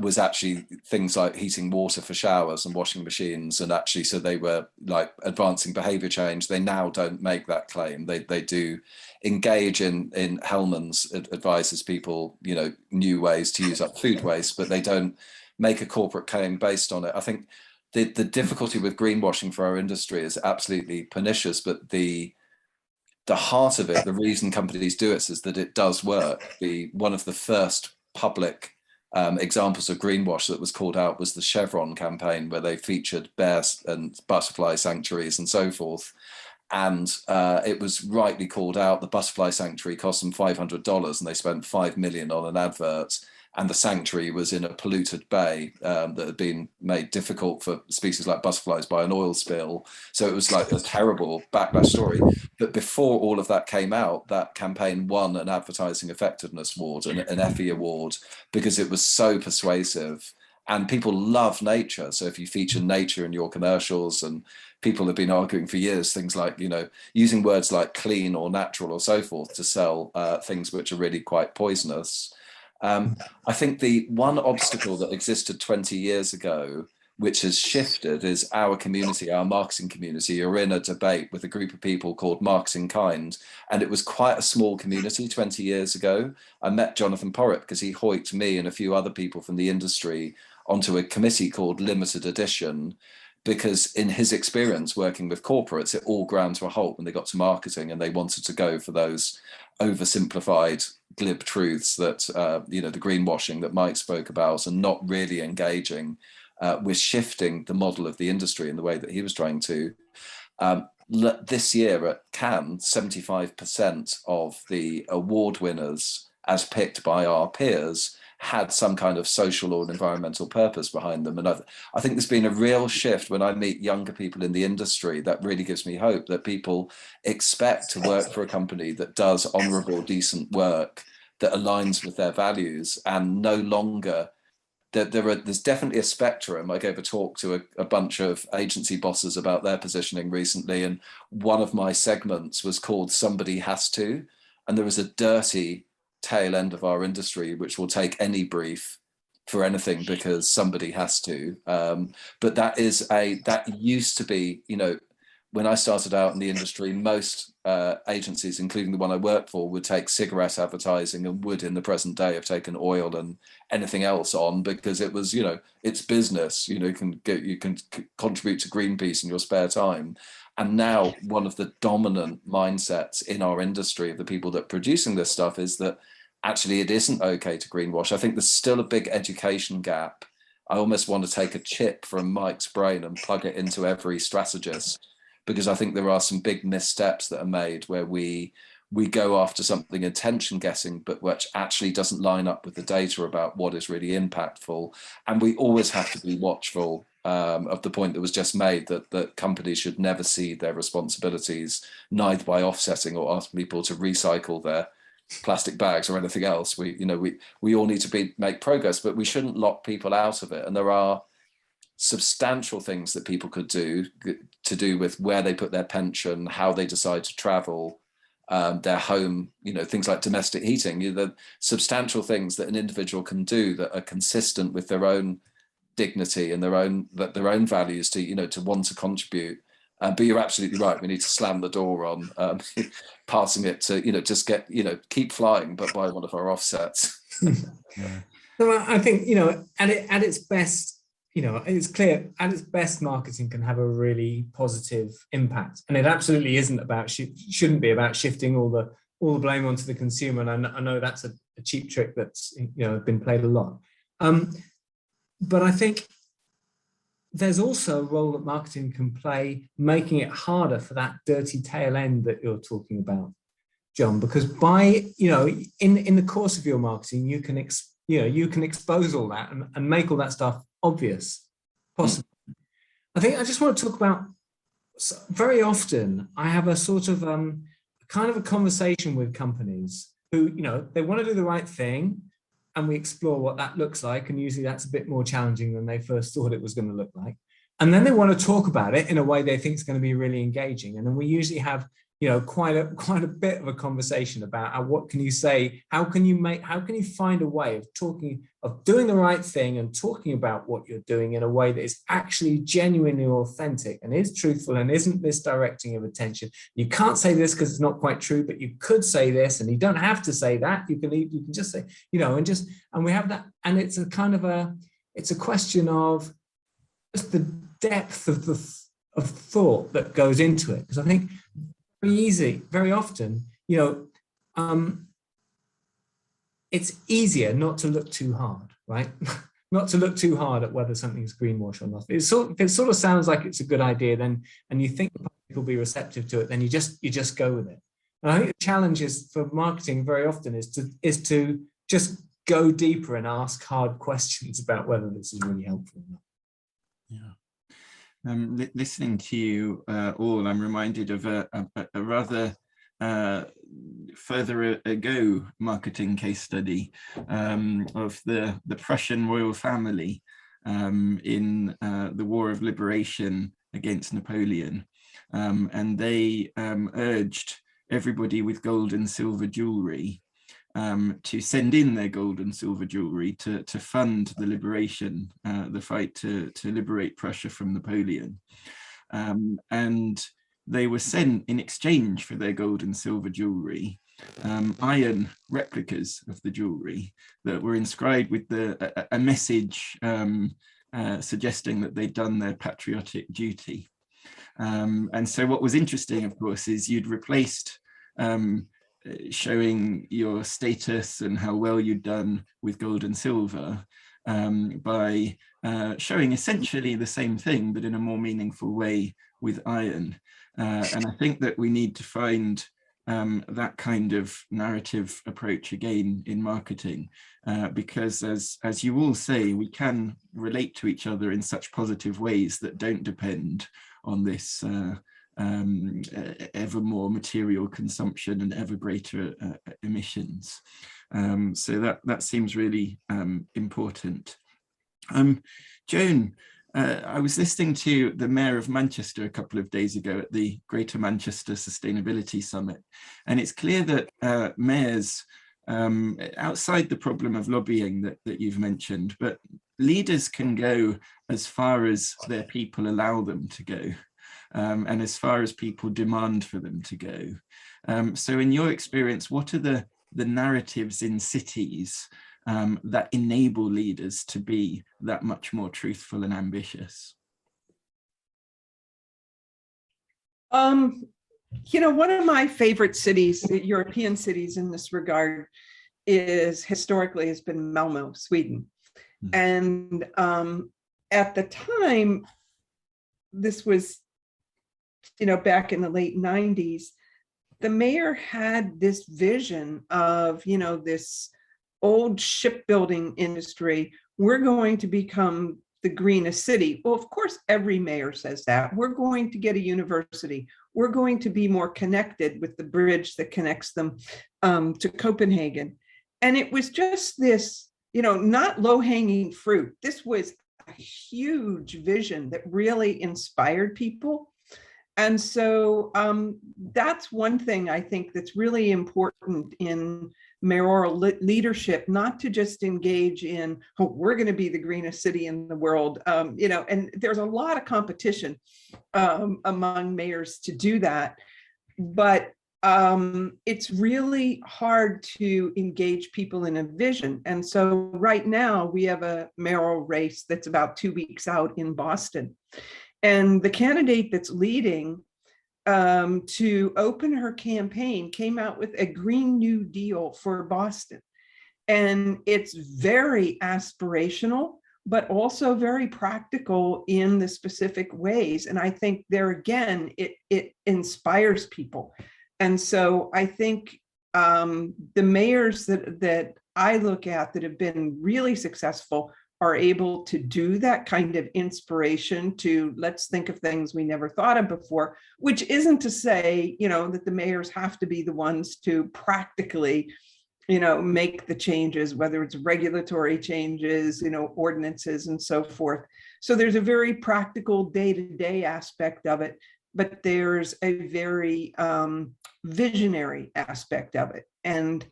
was actually things like heating water for showers and washing machines, and actually, so they were like advancing behavior change. They now don't make that claim. They do engage in Hellman's advises people, you know, new ways to use up food waste, but they don't make a corporate claim based on it. I think the difficulty with greenwashing for our industry is absolutely pernicious, but the heart of it, the reason companies do it is that it does work. One of the first public examples of greenwash that was called out was the Chevron campaign, where they featured bears and butterfly sanctuaries and so forth. And it was rightly called out. The butterfly sanctuary cost them $500, and they spent $5 million on an advert. And the sanctuary was in a polluted bay that had been made difficult for species like butterflies by an oil spill. So it was like a terrible backlash story. But before all of that came out, that campaign won an Advertising Effectiveness Award, an Effie Award, because it was so persuasive. And people love nature. So if you feature nature in your commercials, and people have been arguing for years, things like, you know, using words like clean or natural or so forth to sell things which are really quite poisonous. I think the one obstacle that existed 20 years ago, which has shifted, is our community, our marketing community. You're in a debate with a group of people called Marketing Kind, and it was quite a small community 20 years ago. I met Jonathan Porritt because he hoiked me and a few other people from the industry onto a committee called Limited Edition, because in his experience working with corporates, it all ground to a halt when they got to marketing, and they wanted to go for those oversimplified glib truths that, you know, the greenwashing that Mike spoke about, and not really engaging we're shifting the model of the industry in the way that he was trying to. This year at Cannes, 75% of the award winners, as picked by our peers, had some kind of social or environmental purpose behind them. And I think there's been a real shift when I meet younger people in the industry. That really gives me hope that people expect to work for a company that does honourable, decent work that aligns with their values, and no longer that there's definitely a spectrum. I gave a talk to a bunch of agency bosses about their positioning recently, and one of my segments was called Somebody Has To, and there was a dirty tail end of our industry which will take any brief for anything because somebody has to. But that used to be, you know, when I started out in the industry, most agencies, including the one I worked for, would take cigarette advertising and would in the present day have taken oil and anything else on, because it was, you know, it's business, you know, you can contribute to Greenpeace in your spare time. And now one of the dominant mindsets in our industry of the people that are producing this stuff is that actually it isn't okay to greenwash. I think there's still a big education gap. I almost want to take a chip from Mike's brain and plug it into every strategist, because I think there are some big missteps that are made where we go after something attention getting, but which actually doesn't line up with the data about what is really impactful. And we always have to be watchful of the point that was just made, that companies should never cede their responsibilities, neither by offsetting or asking people to recycle their plastic bags or anything else. We all need to make progress, but we shouldn't lock people out of it. And there are substantial things that people could do to do with where they put their pension, how they decide to travel, their home, you know, things like domestic heating, you know, the substantial things that an individual can do that are consistent with their own dignity and their own values to, you know, to want to contribute. But you're absolutely right. We need to slam the door on passing it to, you know, just get, you know, keep flying, but buy one of our offsets. Yeah. So I think, you know, at its best, you know, it's clear at its best, marketing can have a really positive impact, and it absolutely isn't about shouldn't be about shifting all the blame onto the consumer. And I know that's a cheap trick that's, you know, been played a lot. But I think there's also a role that marketing can play, making it harder for that dirty tail end that you're talking about, John, because by, you know, in the course of your marketing, you can expose all that and make all that stuff obvious, possible. I think I just want to talk about, very often I have a sort of kind of a conversation with companies who, you know, they want to do the right thing, and we explore what that looks like, and usually that's a bit more challenging than they first thought it was going to look like. And then they want to talk about it in a way they think is going to be really engaging, and then we usually have, you know, quite a bit of a conversation about what can you say, how can you find a way of doing the right thing and talking about what you're doing in a way that is actually genuinely authentic and is truthful and isn't misdirecting of attention. You can't say this because it's not quite true, but you could say this, and you don't have to say that. You can just say, you know, and we have that, and it's a kind of it's a question of just the depth of thought that goes into it, because I think very often, you know, it's easier not to look too hard, right? Not to look too hard at whether something's greenwash or not. If it sort of sounds like it's a good idea, then, and you think the public will be receptive to it, then you just go with it. And I think the challenge is for marketing very often is to just go deeper and ask hard questions about whether this is really helpful or not. Yeah. Listening to you all, I'm reminded of a rather further ago marketing case study of the Prussian royal family in the War of Liberation against Napoleon, and they urged everybody with gold and silver jewelry to send in their gold and silver jewelry to fund the liberation, the fight to liberate Prussia from Napoleon. And they were sent, in exchange for their gold and silver jewelry, iron replicas of the jewelry that were inscribed with a message suggesting that they'd done their patriotic duty. And so what was interesting, of course, is you'd replaced showing your status and how well you'd done with gold and silver by showing essentially the same thing, but in a more meaningful way with iron. And I think that we need to find that kind of narrative approach again in marketing, because as you all say, we can relate to each other in such positive ways that don't depend on this ever more material consumption and ever greater emissions. So that seems really important. Joan, I was listening to the Mayor of Manchester a couple of days ago at the Greater Manchester Sustainability Summit, and it's clear that mayors, outside the problem of lobbying that you've mentioned, but leaders can go as far as their people allow them to go, and as far as people demand for them to go. So in your experience, what are the narratives in cities that enable leaders to be that much more truthful and ambitious? You know, one of my favorite cities, European cities in this regard, is historically has been Malmo, Sweden. And at the time, this was, you know, back in the late 90s, the mayor had this vision of, you know, this old shipbuilding industry. We're going to become the greenest city. Well, of course, every mayor says that. We're going to get a university. We're going to be more connected with the bridge that connects them to Copenhagen. And it was just this, you know, not low-hanging fruit. This was a huge vision that really inspired people. And so that's one thing I think that's really important in mayoral leadership, not to just engage in, oh, we're going to be the greenest city in the world, you know, and there's a lot of competition among mayors to do that. But it's really hard to engage people in a vision. And so right now we have a mayoral race that's about 2 weeks out in Boston. And the candidate that's leading to open her campaign came out with a Green New Deal for Boston. And it's very aspirational, but also very practical in the specific ways. And I think there again, it inspires people. And so I think the mayors that I look at that have been really successful are able to do that kind of inspiration to let's think of things we never thought of before, which isn't to say, you know, that the mayors have to be the ones to practically, you know, make the changes, whether it's regulatory changes, you know, ordinances and so forth. So there's a very practical day-to-day aspect of it, but there's a very visionary aspect of it. And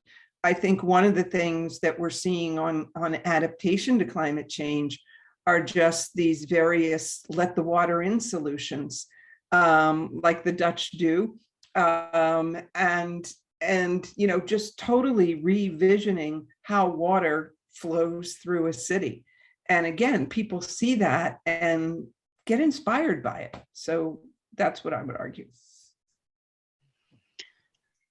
I think one of the things that we're seeing on adaptation to climate change are just these various let the water in solutions, like the Dutch do, and you know, just totally revisioning how water flows through a city. And again, people see that and get inspired by it. So that's what I would argue.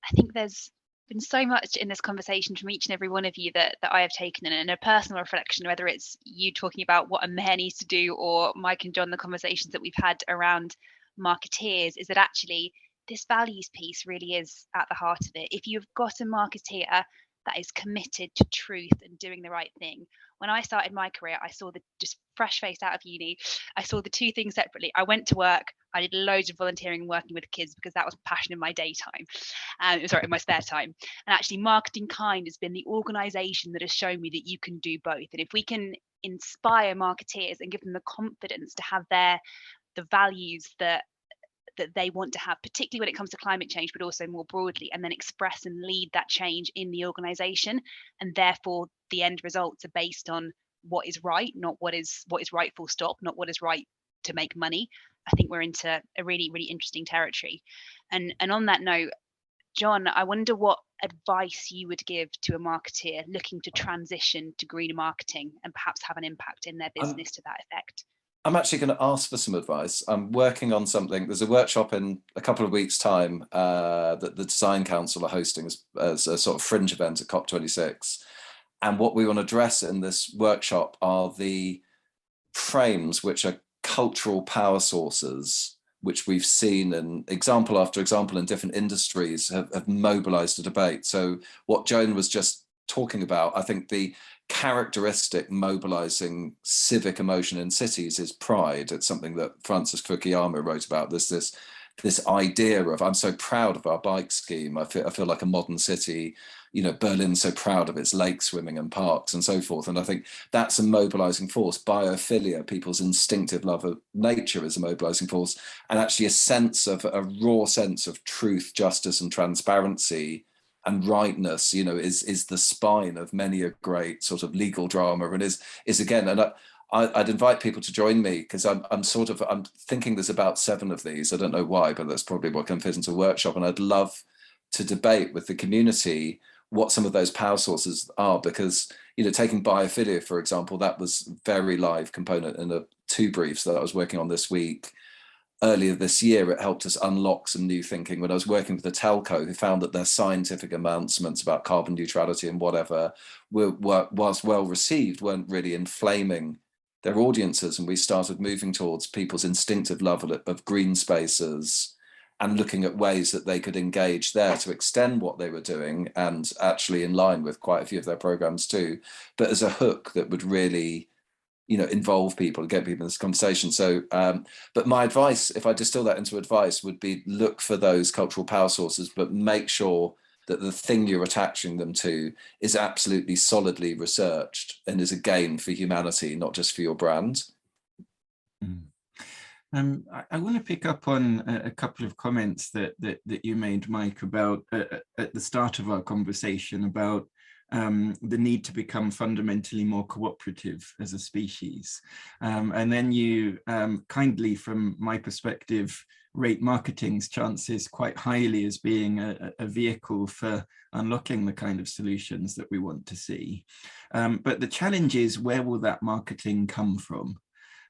I think there's been so much in this conversation from each and every one of you that I have taken in a personal reflection, whether it's you talking about what a mayor needs to do or Mike and John, the conversations that we've had around marketeers, is that actually this values piece really is at the heart of it. If you've got a marketeer that is committed to truth and doing the right thing. When I started my career, I saw just fresh faced out of uni, I saw the two things separately. I went to work, I did loads of volunteering and working with kids because that was passion in my daytime, in my spare time. And actually Marketing Kind has been the organization that has shown me that you can do both. And if we can inspire marketeers and give them the confidence to have the values that they want to have, particularly when it comes to climate change, but also more broadly, and then express and lead that change in the organization. And therefore the end results are based on what is right, not what is right full stop, not what is right to make money. I think we're into a really, really interesting territory. And on that note, John, I wonder what advice you would give to a marketeer looking to transition to greener marketing and perhaps have an impact in their business to that effect. I'm actually going to ask for some advice. I'm working on something. There's a workshop in a couple of weeks' time that the Design Council are hosting as a sort of fringe event at COP26. And what we want to address in this workshop are the frames which are cultural power sources, which we've seen in example after example in different industries have mobilized a debate. So what Joan was just talking about, I think the characteristic mobilizing civic emotion in cities is pride. It's something that Francis Fukuyama wrote about. There's this idea of, I'm so proud of our bike scheme. I feel like a modern city. You know, Berlin's so proud of its lake swimming and parks and so forth. And I think that's a mobilizing force. Biophilia, people's instinctive love of nature, is a mobilizing force. And actually a raw sense of truth, justice and transparency and rightness, you know, is the spine of many a great sort of legal drama, and is again, and I'd invite people to join me, because I'm thinking there's about 7 of these. I don't know why, but that's probably what can fit into a workshop. And I'd love to debate with the community what some of those power sources are, because, you know, taking biophilia, for example, that was a very live component in the 2 briefs that I was working on this week. Earlier this year, it helped us unlock some new thinking when I was working with a telco who found that their scientific announcements about carbon neutrality and whatever was well received, weren't really inflaming their audiences. And we started moving towards people's instinctive love of green spaces and looking at ways that they could engage there to extend what they were doing, and actually in line with quite a few of their programs too, but as a hook that would really, you know, involve people and get people in this conversation. So, but my advice, if I distill that into advice, would be look for those cultural power sources, but make sure that the thing you're attaching them to is absolutely solidly researched and is a gain for humanity, not just for your brand. I want to pick up on a couple of comments that you made, Mike, about at the start of our conversation about the need to become fundamentally more cooperative as a species. And then you kindly, from my perspective, rate marketing's chances quite highly as being a vehicle for unlocking the kind of solutions that we want to see. But the challenge is, where will that marketing come from?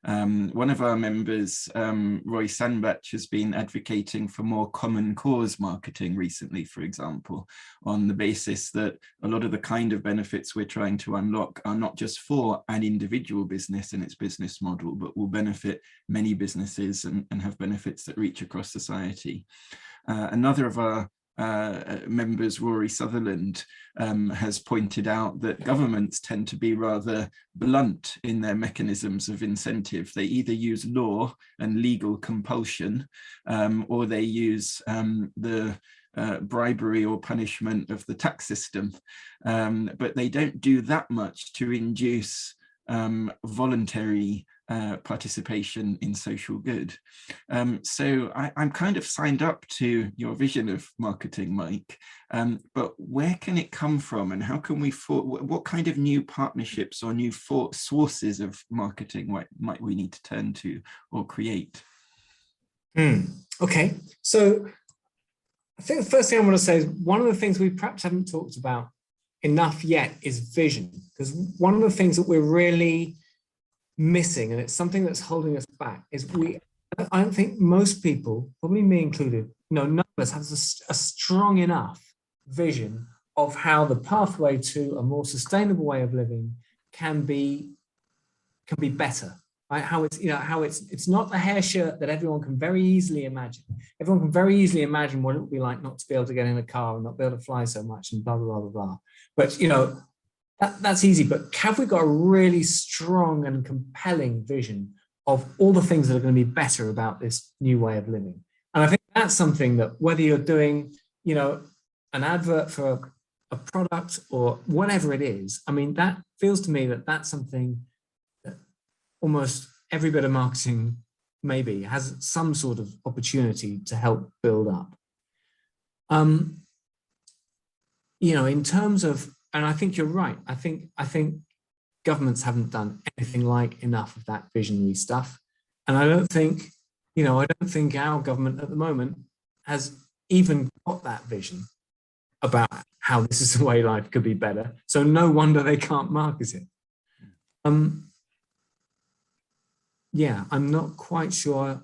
One of our members, Roy Sandbach, has been advocating for more common cause marketing recently, for example, on the basis that a lot of the kind of benefits we're trying to unlock are not just for an individual business and its business model, but will benefit many businesses and have benefits that reach across society. Another of our members, Rory Sutherland, has pointed out that governments tend to be rather blunt in their mechanisms of incentive. They either use law and legal compulsion, or they use the bribery or punishment of the tax system, but they don't do that much to induce voluntary participation in social good. So I'm kind of signed up to your vision of marketing, Mike, but where can it come from, and how can we, what kind of new partnerships or new sources of marketing might we need to turn to or create? Okay, so I think the first thing I want to say is one of the things we perhaps haven't talked about enough yet is vision, because one of the things that we're really missing, and it's something that's holding us back, is I don't think most people, probably me included, none of us has a strong enough vision of how the pathway to a more sustainable way of living can be better. Right? How it's not the hair shirt that everyone can very easily imagine. Everyone can very easily imagine what it would be like not to be able to get in a car and not be able to fly so much and blah blah blah blah blah. But that's easy, but have we got a really strong and compelling vision of all the things that are going to be better about this new way of living? And I think that's something that, whether you're doing, an advert for a product or whatever it is, I mean, that feels to me that that's something that almost every bit of marketing maybe has some sort of opportunity to help build up. In terms of, and I think you're right. I think governments haven't done anything like enough of that visionary stuff, and I don't think our government at the moment has even got that vision about how this is the way life could be better. So no wonder they can't market it. I'm not quite sure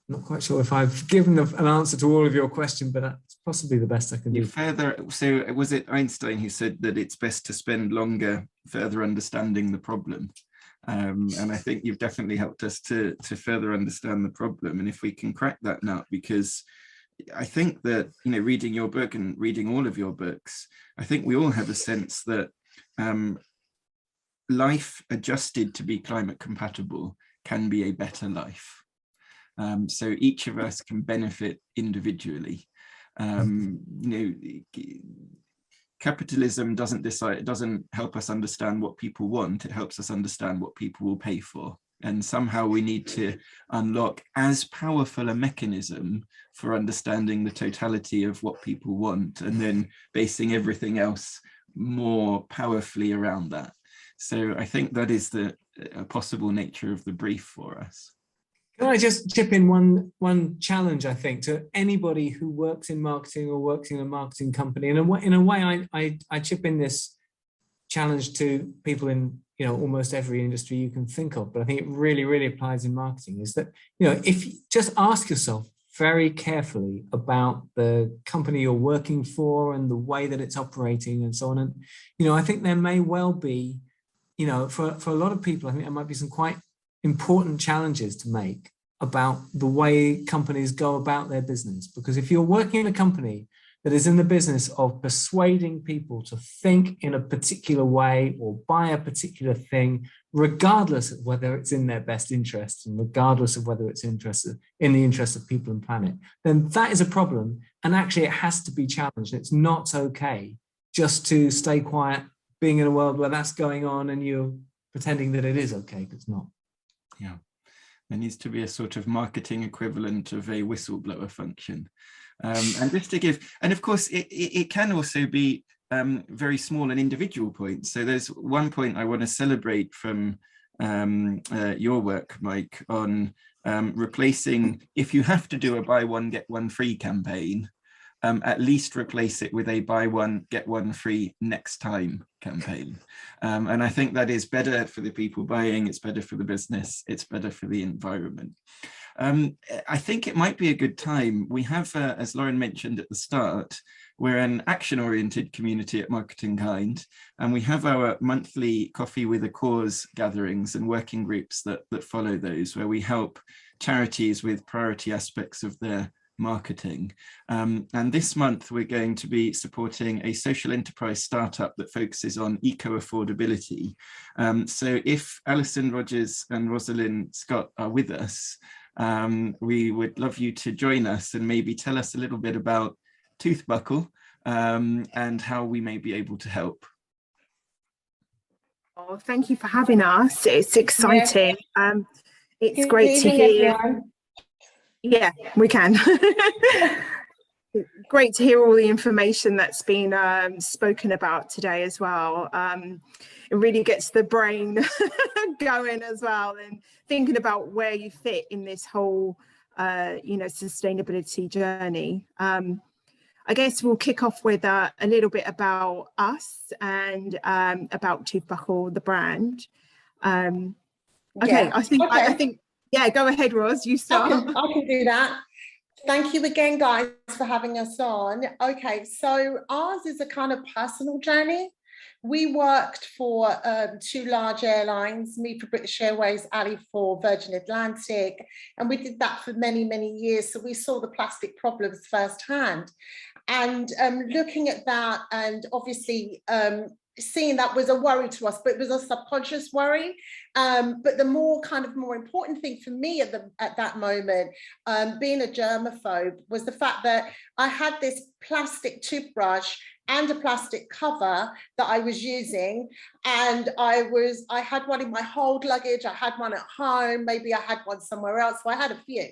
not quite sure if I've given an answer to all of your question, but that's possibly the best I can do. So was it Einstein who said that it's best to spend longer further understanding the problem? And I think you've definitely helped us to further understand the problem. And if we can crack that nut, because I think that, reading your book and reading all of your books, I think we all have a sense that life adjusted to be climate compatible can be a better life. So each of us can benefit individually. Capitalism doesn't help us understand what people want. It helps us understand what people will pay for. And somehow we need to unlock as powerful a mechanism for understanding the totality of what people want, and then basing everything else more powerfully around that. So I think that is the possible nature of the brief for us. Can I just chip in one challenge, I think, to anybody who works in marketing or works in a marketing company? And in a way, I chip in this challenge to people in almost every industry you can think of, but I think it really, really applies in marketing, is that, if you just ask yourself very carefully about the company you're working for and the way that it's operating and so on. And, I think there may well be, for a lot of people, I think there might be some quite important challenges to make about the way companies go about their business. Because if you're working in a company that is in the business of persuading people to think in a particular way or buy a particular thing, regardless of whether it's in their best interests and regardless of whether it's in the interest of people and planet, then that is a problem. And actually it has to be challenged. It's not okay just to stay quiet, being in a world where that's going on and you're pretending that it is okay, because it's not. Yeah, there needs to be a sort of marketing equivalent of a whistleblower function. And just to give, and of course, it can also be very small and individual points. So there's one point I want to celebrate from your work, Mike, on replacing, if you have to do a buy one, get one free campaign, at least replace it with a buy one, get one free next time campaign. And I think that is better for the people buying, it's better for the business, it's better for the environment. I think it might be a good time. We have, as Lauren mentioned at the start, we're an action-oriented community at Marketing Kind, and we have our monthly Coffee with a Cause gatherings and working groups that follow those, where we help charities with priority aspects of their marketing. And this month we're going to be supporting a social enterprise startup that focuses on eco-affordability. So if Alison Rogers and Rosalind Scott are with us, we would love you to join us and maybe tell us a little bit about Toothbuckle and how we may be able to help. Oh, thank you for having us. It's exciting. Yeah. It's good great to hear. Everyone. Yeah, we can. Great to hear all the information that's been spoken about today as well. It really gets the brain going as well, and thinking about where you fit in this whole, sustainability journey. I guess we'll kick off with a little bit about us and about Toothbuckle, the brand. Okay, yeah. I think. Yeah, go ahead, Ros, you start. I can do that. Thank you again, guys, for having us on. Okay, so ours is a kind of personal journey. We worked for 2 large airlines, me for British Airways, Ali for Virgin Atlantic, and we did that for many, many years. So we saw the plastic problems firsthand. And looking at that, and obviously seeing that was a worry to us, but it was a subconscious worry. But the more important thing for me at that moment, being a germaphobe, was the fact that I had this plastic toothbrush and a plastic cover that I was using, and I had one in my hold luggage, I had one at home, maybe I had one somewhere else, so I had a few.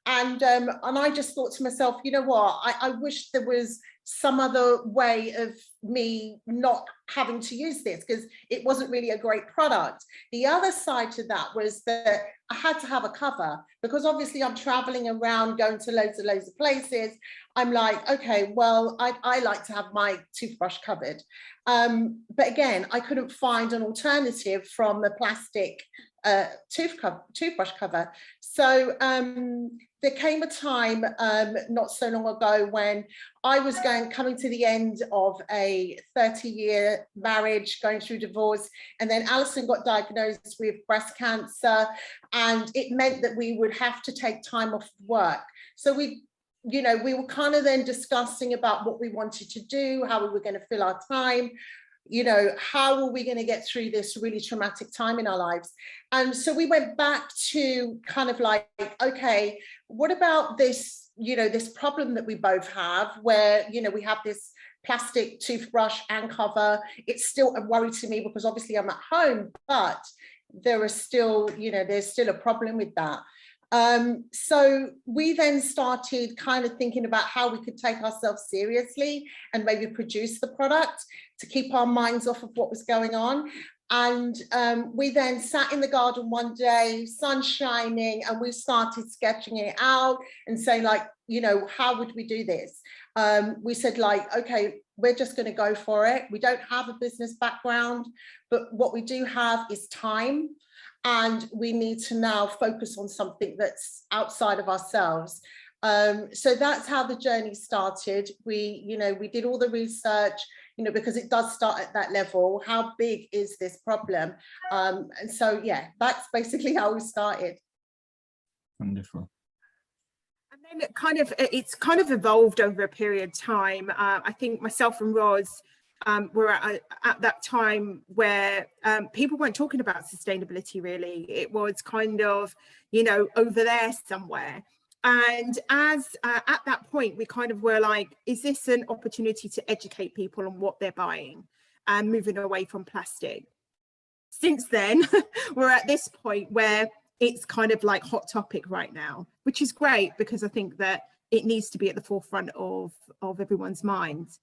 And I just thought to myself, you know what, I wish there was some other way of me not having to use this, because it wasn't really a great product. The other side to that was that I had to have a cover, because obviously I'm traveling around, going to loads of places. I'm like, okay, well, I like to have my toothbrush covered. But again, I couldn't find an alternative from the plastic toothbrush cover. So there came a time not so long ago when I was coming to the end of a 30-year marriage, going through divorce, and then Alison got diagnosed with breast cancer, and it meant that we would have to take time off work. So we were kind of then discussing about what we wanted to do, how we were going to fill our time. How are we going to get through this really traumatic time in our lives? And so we went back to kind of like, okay, what about this, this problem that we both have where, we have this plastic toothbrush and cover. It's still a worry to me because obviously I'm at home, but there are still, there's still a problem with that. So we then started kind of thinking about how we could take ourselves seriously and maybe produce the product to keep our minds off of what was going on. And we then sat in the garden one day, sun shining, and we started sketching it out and saying like, how would we do this? We said like, okay, we're just going to go for it. We don't have a business background, but what we do have is time. And we need to now focus on something that's outside of ourselves. So that's how the journey started. We did all the research, because it does start at that level. How big is this problem? And so, yeah, that's basically how we started. Wonderful. And then it's kind of evolved over a period of time. I think myself and Roz were at that time where people weren't talking about sustainability really. It was kind of, over there somewhere. And as at that point, we kind of were like, is this an opportunity to educate people on what they're buying and moving away from plastic? Since then, we're at this point where it's kind of like hot topic right now, which is great because I think that it needs to be at the forefront of everyone's minds.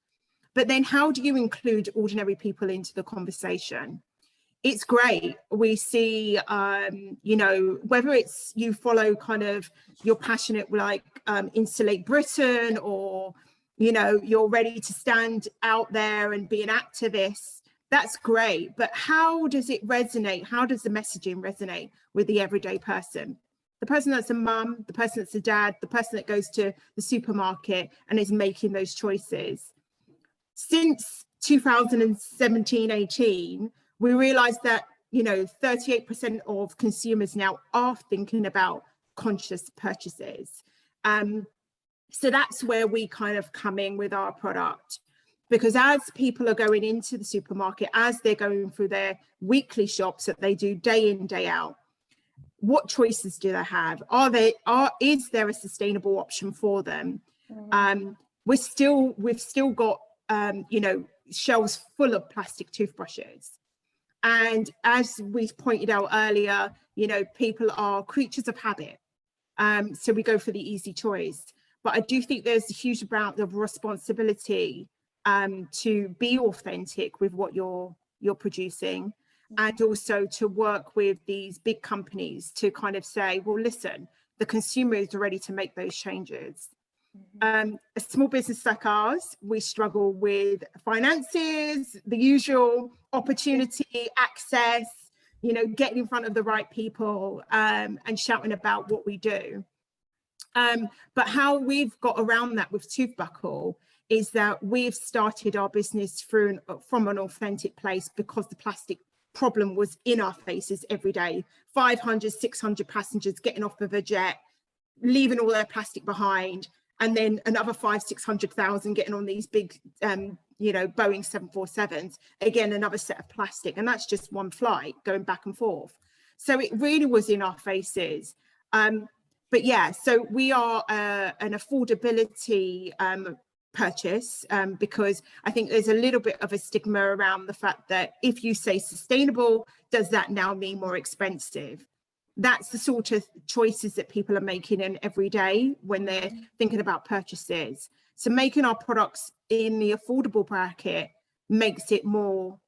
But then how do you include ordinary people into the conversation? It's great. We see, whether it's you follow kind of, you're passionate like Insulate Britain, or, you're ready to stand out there and be an activist, that's great. But how does it resonate? How does the messaging resonate with the everyday person? The person that's a mum, the person that's a dad, the person that goes to the supermarket and is making those choices. Since 2017-18, we realized that, 38% of consumers now are thinking about conscious purchases. So that's where we kind of come in with our product, because as people are going into the supermarket, as they're going through their weekly shops that they do day in, day out, what choices do they have? Is there a sustainable option for them? We've still got shelves full of plastic toothbrushes. And as we pointed out earlier, people are creatures of habit. So we go for the easy choice. But I do think there's a huge amount of responsibility to be authentic with what you're producing, and also to work with these big companies to kind of say, well, listen, the consumer is ready to make those changes. A small business like ours, we struggle with finances, the usual opportunity, access, getting in front of the right people and shouting about what we do. But how we've got around that with Toothbuckle is that we've started our business from an authentic place, because the plastic problem was in our faces every day. 500, 600 passengers getting off of a jet, leaving all their plastic behind, and then another 500,000-600,000 getting on these big, Boeing 747s, again, another set of plastic. And that's just one flight going back and forth. So it really was in our faces. But yeah, so we are an affordability purchase, because I think there's a little bit of a stigma around the fact that if you say sustainable, does that now mean more expensive? That's the sort of choices that people are making in every day when they're thinking about purchases. So making our products in the affordable bracket makes it more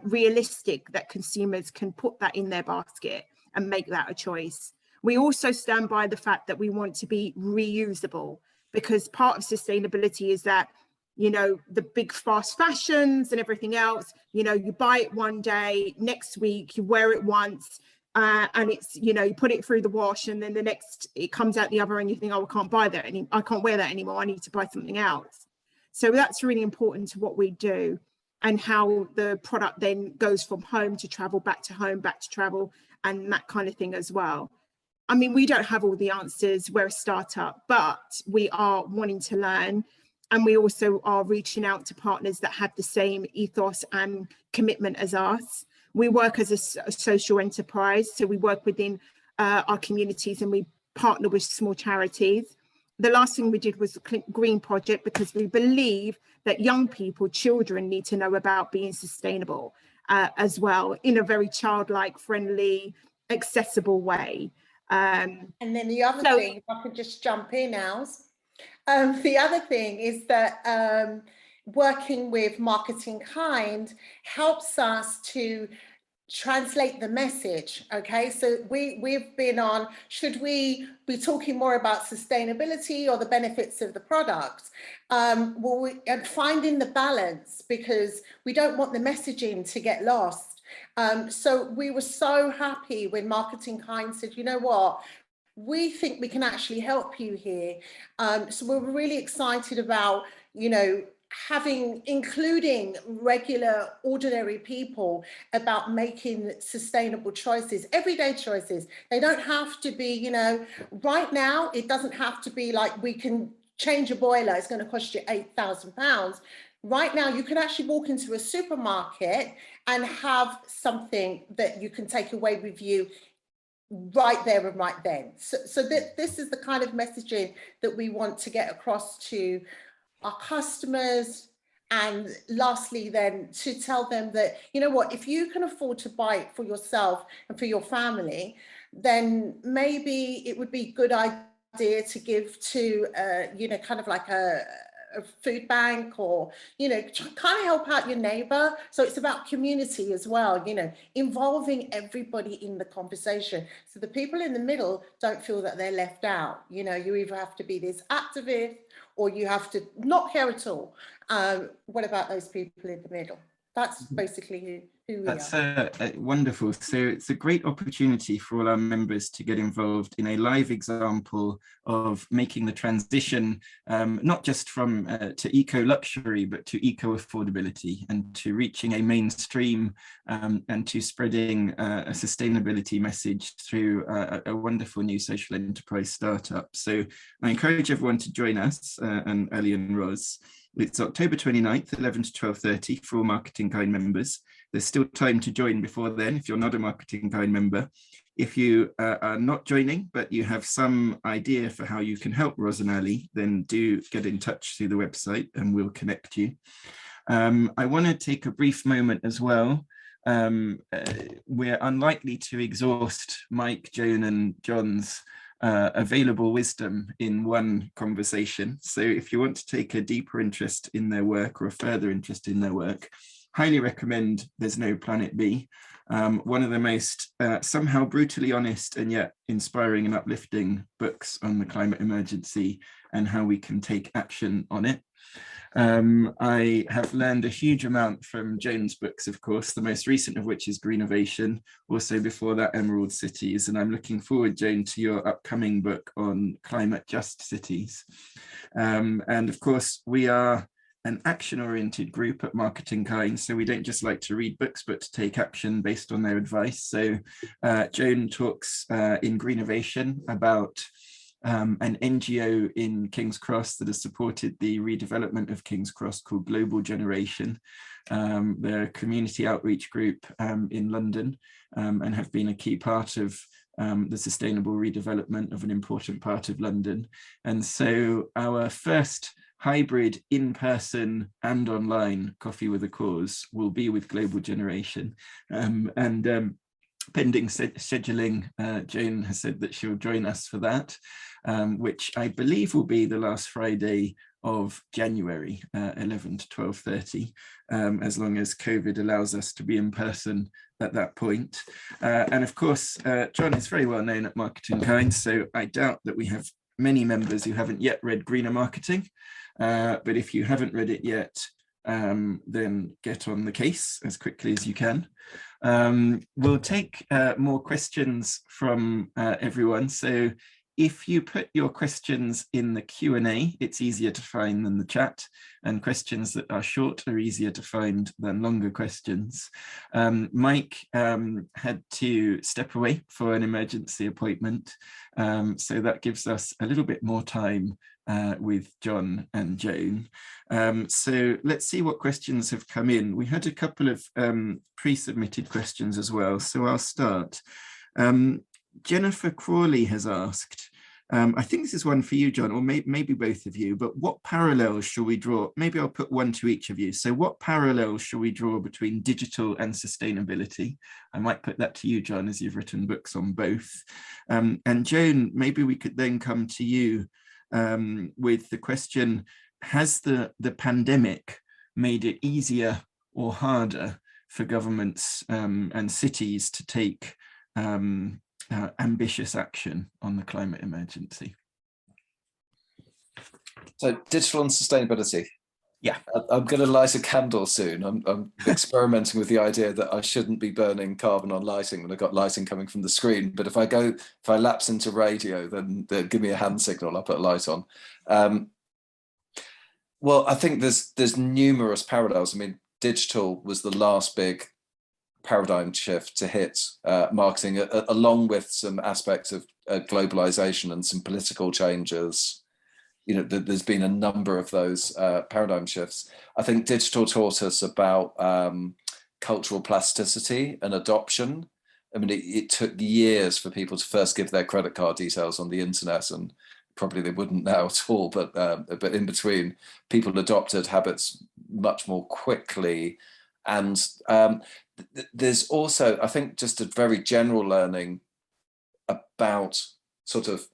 realistic that consumers can put that in their basket and make that a choice. We also stand by the fact that we want to be reusable, because part of sustainability is that, the big fast fashions and everything else, you buy it one day, next week you wear it once, and it's, you know, you put it through the wash and then the next it comes out the other and you think, oh, I can't buy that I can't wear that anymore, I need to buy something else. So that's really important to what we do, and how the product then goes from home to travel, back to home, back to travel, and that kind of thing as well. I mean, we don't have all the answers, we're a startup, but we are wanting to learn. And we also are reaching out to partners that have the same ethos and commitment as us. We work as a social enterprise, so we work within our communities and we partner with small charities. The last thing we did was the Green Project, because we believe that young people, children, need to know about being sustainable as well, in a very childlike, friendly, accessible way. And then the other thing, if I could just jump in, Els, the other thing is that working with Marketing Kind helps us to translate the message. Okay, so we've been on, should we be talking more about sustainability or the benefits of the product? Well, and finding the balance, because we don't want the messaging to get lost. So we were so happy when Marketing Kind said, you know what, we think we can actually help you here. So we're really excited about, you know, including regular, ordinary people about making sustainable choices, everyday choices. They don't have to be, you know, right now, it doesn't have to be like we can change a boiler, it's going to cost you £8,000. Right now, you can actually walk into a supermarket and have something that you can take away with you right there and right then. So this is the kind of messaging that we want to get across to our customers. And lastly, then, to tell them that, you know what, if you can afford to buy it for yourself and for your family, then maybe it would be a good idea to give to, you know, kind of like a food bank, or, you know, kind of help out your neighbor. So it's about community as well, you know, involving everybody in the conversation, so the people in the middle don't feel that they're left out. You know, you either have to be this activist or you have to not care at all. What about those people in the middle? That's basically who we are. That's wonderful. So it's a great opportunity for all our members to get involved in a live example of making the transition, not just from to eco-luxury, but to eco-affordability, and to reaching a mainstream and to spreading a sustainability message through a wonderful new social enterprise startup. So I encourage everyone to join us, and Ali and Roz. It's October 29th, 11 to 12:30 for all Marketing Kind members. There's still time to join before then if you're not a Marketing Kind member. If you are not joining, but you have some idea for how you can help Roz and Ali, then do get in touch through the website and we'll connect you. I want to take a brief moment as well. We're unlikely to exhaust Mike, Joan and John's available wisdom in one conversation. So if you want to take a deeper interest in their work, or a further interest in their work, highly recommend There's No Planet B. One of the most somehow brutally honest and yet inspiring and uplifting books on the climate emergency and how we can take action on it. I have learned a huge amount from Joan's books, of course, the most recent of which is Greenovation, also before that Emerald Cities, and I'm looking forward, Joan, to your upcoming book on climate just cities. And of course, we are an action-oriented group at Marketing Kind, so we don't just like to read books, but to take action based on their advice. So Joan talks in Greenovation about an NGO in King's Cross that has supported the redevelopment of King's Cross called Global Generation. They're a community outreach group in London and have been a key part of the sustainable redevelopment of an important part of London. And so our first hybrid in-person and online Coffee with a Cause will be with Global Generation. Pending scheduling, Joan has said that she'll join us for that, which I believe will be the last Friday of January, 11 to 12:30, as long as COVID allows us to be in person at that point. And of course, John is very well known at Marketing Kind, so I doubt that we have many members who haven't yet read Greener Marketing. But if you haven't read it yet, then get on the case as quickly as you can. We'll take more questions from everyone. So if you put your questions in the Q&A, it's easier to find than the chat, and questions that are short are easier to find than longer questions. Mike had to step away for an emergency appointment, so that gives us a little bit more time with John and Joan. So let's see what questions have come in. We had a couple of pre-submitted questions as well, so I'll start. Jennifer Crawley has asked, I think this is one for you, John, or maybe both of you, but what parallels shall we draw? Maybe I'll put one to each of you. So what parallels shall we draw between digital and sustainability? I might put that to you, John, as you've written books on both. And Joan, maybe we could then come to you with the question, has the pandemic made it easier or harder for governments and cities to take ambitious action on the climate emergency? So digital and sustainability. Yeah, I'm going to light a candle soon. I'm experimenting with the idea that I shouldn't be burning carbon on lighting when I've got lighting coming from the screen. But if I lapse into radio, then give me a hand signal. I'll put a light on. Well, I think there's numerous parallels. I mean, digital was the last big paradigm shift to hit marketing, along with some aspects of globalization and some political changes. You know, there's been a number of those paradigm shifts. I think digital taught us about cultural plasticity and adoption. I mean, it took years for people to first give their credit card details on the internet, and probably they wouldn't now at all, but in between, people adopted habits much more quickly. And there's also, I think, just a very general learning about sort of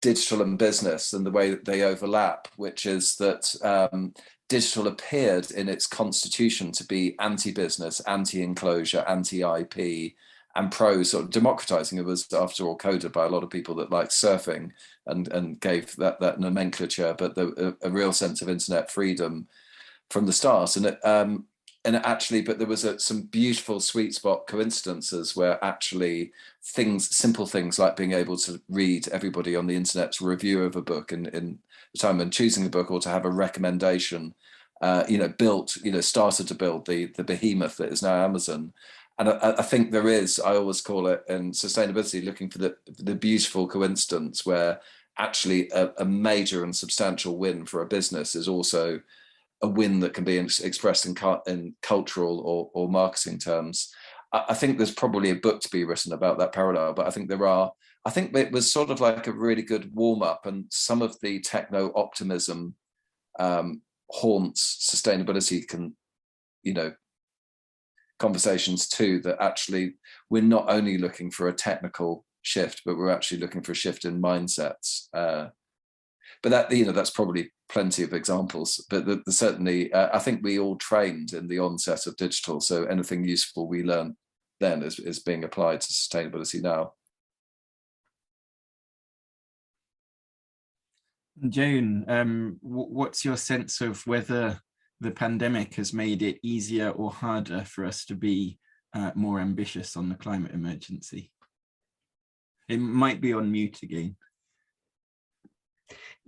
digital and business and the way that they overlap, which is that digital appeared in its constitution to be anti-business, anti-enclosure, anti-IP, and pro sort of democratizing. It was, after all, coded by a lot of people that liked surfing and gave that nomenclature, but a real sense of internet freedom from the start. And actually, but there was some beautiful sweet spot coincidences where actually simple things like being able to read everybody on the internet's review of a book in the time and choosing a book, or to have a recommendation, started to build the behemoth that is now Amazon. And I think there is, I always call it in sustainability, looking for the beautiful coincidence where actually a major and substantial win for a business is also a win that can be expressed in cultural or marketing terms. I think there's probably a book to be written about that parallel, but I think it was sort of like a really good warm-up, and some of the techno-optimism haunts sustainability conversations too, that actually we're not only looking for a technical shift, but we're actually looking for a shift in mindsets. But that's probably plenty of examples, but certainly I think we all trained in the onset of digital, so anything useful we learned then is being applied to sustainability now. Joan, what's your sense of whether the pandemic has made it easier or harder for us to be more ambitious on the climate emergency? It might be on mute again.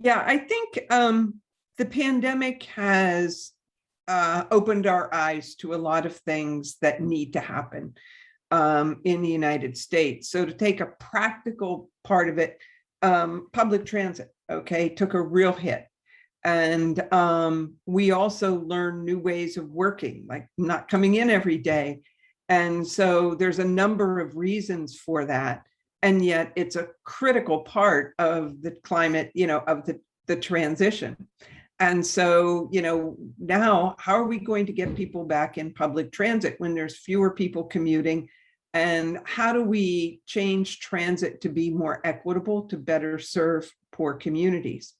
Yeah, I think the pandemic has opened our eyes to a lot of things that need to happen in the United States. So to take a practical part of it, public transit, took a real hit. And we also learned new ways of working, like not coming in every day. And so there's a number of reasons for that. And yet it's a critical part of the climate, of the transition. And so, now how are we going to get people back in public transit when there's fewer people commuting? And how do we change transit to be more equitable, to better serve poor communities?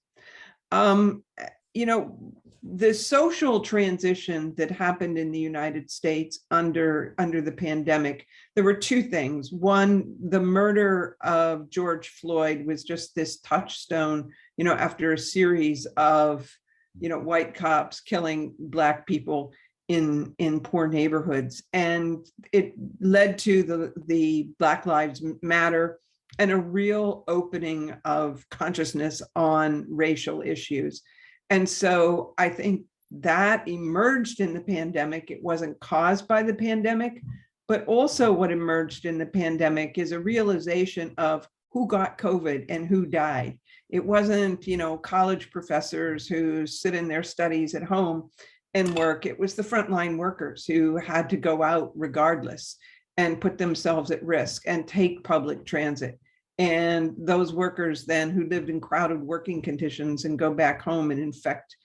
The social transition that happened in the United States under the pandemic, there were two things. One, the murder of George Floyd was just this touchstone, after a series of white cops killing Black people in poor neighborhoods. And it led to the Black Lives Matter and a real opening of consciousness on racial issues. And so I think that emerged in the pandemic. It wasn't caused by the pandemic, but also what emerged in the pandemic is a realization of who got COVID and who died. It wasn't, college professors who sit in their studies at home and work. It was the frontline workers who had to go out regardless and put themselves at risk and take public transit. And those workers then who lived in crowded working conditions and go back home and infect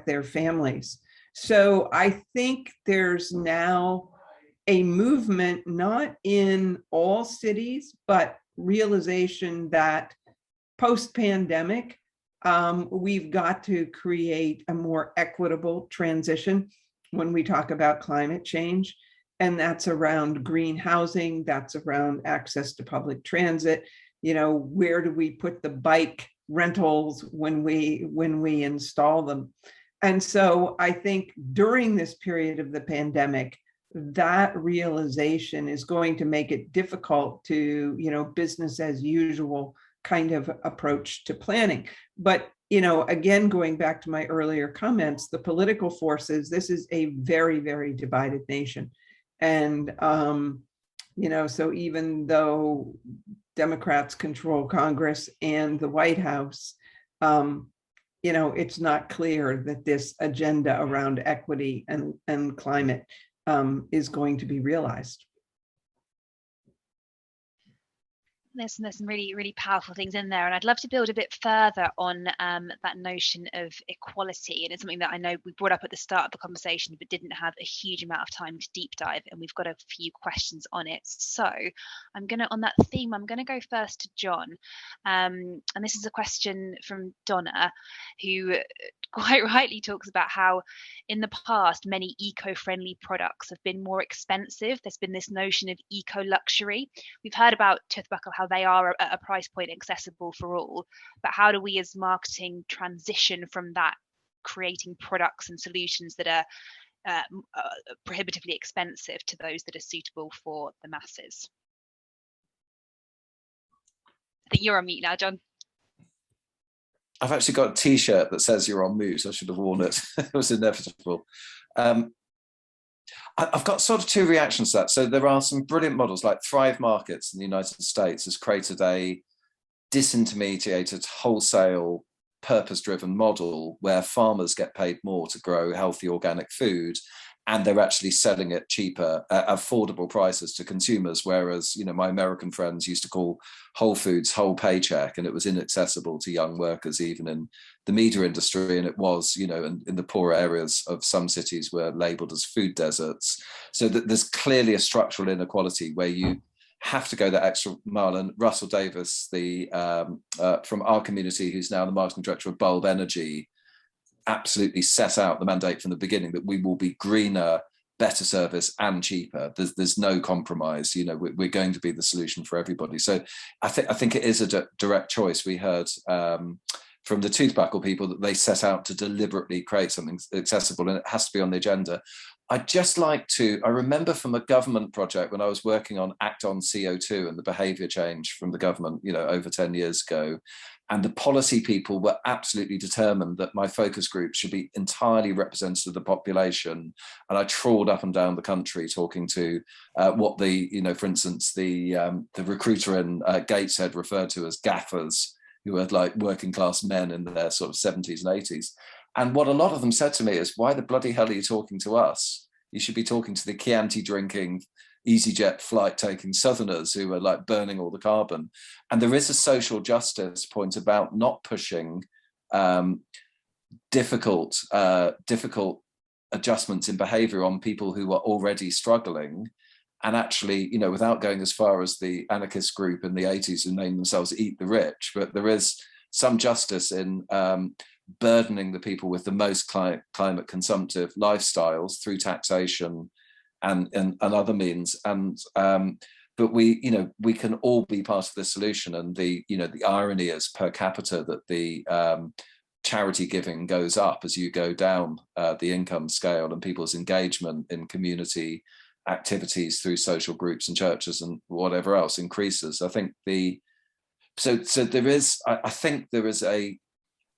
their families. So I think there's now a movement, not in all cities, but realization that post-pandemic, we've got to create a more equitable transition when we talk about climate change. And that's around green housing, that's around access to public transit. Where do we put the bike rentals when we install them? And so I think during this period of the pandemic, that realization is going to make it difficult to, business as usual kind of approach to planning. But, again, going back to my earlier comments, the political forces, this is a very, very divided nation. And, so even though Democrats control Congress and the White House, it's not clear that this agenda around equity and climate is going to be realized. There's some really, really powerful things in there. And I'd love to build a bit further on that notion of equality. And it's something that I know we brought up at the start of the conversation, but didn't have a huge amount of time to deep dive. And we've got a few questions on it. So on that theme, I'm going to go first to John. And this is a question from Donna, who quite rightly talks about how in the past, many eco-friendly products have been more expensive. There's been this notion of eco-luxury. We've heard about Toothbuckle, how they are at a price point accessible for all, but how do we as marketing transition from that, creating products and solutions that are prohibitively expensive to those that are suitable for the masses? I think you're on mute now, John. I've actually got a t-shirt that says you're on mute. I should have worn it. It was inevitable. I've got sort of two reactions to that. So there are some brilliant models, like Thrive Markets in the United States has created a disintermediated, wholesale, purpose-driven model where farmers get paid more to grow healthy organic food, and they're actually selling it cheaper at affordable prices to consumers. Whereas, my American friends used to call Whole Foods whole paycheck, and it was inaccessible to young workers, even in the media industry. And it was, in the poorer areas of some cities were labeled as food deserts. So that there's clearly a structural inequality where you have to go that extra mile. And Russell Davis, from our community, who's now the marketing director of Bulb Energy, absolutely set out the mandate from the beginning that we will be greener, better service and cheaper. There's no compromise. We're going to be the solution for everybody. So I think it is a direct choice. We heard from the Toothbuckle people that they set out to deliberately create something accessible, and it has to be on the agenda. I remember from a government project when I was working on Act on CO2 and the behaviour change from the government, over 10 years ago. And the policy people were absolutely determined that my focus group should be entirely representative of the population. And I trawled up and down the country talking to what for instance, the recruiter in Gateshead referred to as gaffers, who were like working class men in their sort of 70s and 80s. And what a lot of them said to me is, why the bloody hell are you talking to us? You should be talking to the Chianti drinking, EasyJet flight taking Southerners who are like burning all the carbon. And there is a social justice point about not pushing difficult adjustments in behavior on people who are already struggling. And actually, without going as far as the anarchist group in the 80s who named themselves Eat the Rich, but there is some justice in burdening the people with the most climate consumptive lifestyles through taxation and other means. And but we can all be part of the solution. And the irony is per capita that the charity giving goes up as you go down the income scale, and people's engagement in community activities through social groups and churches and whatever else increases. I think so there is, I think there is a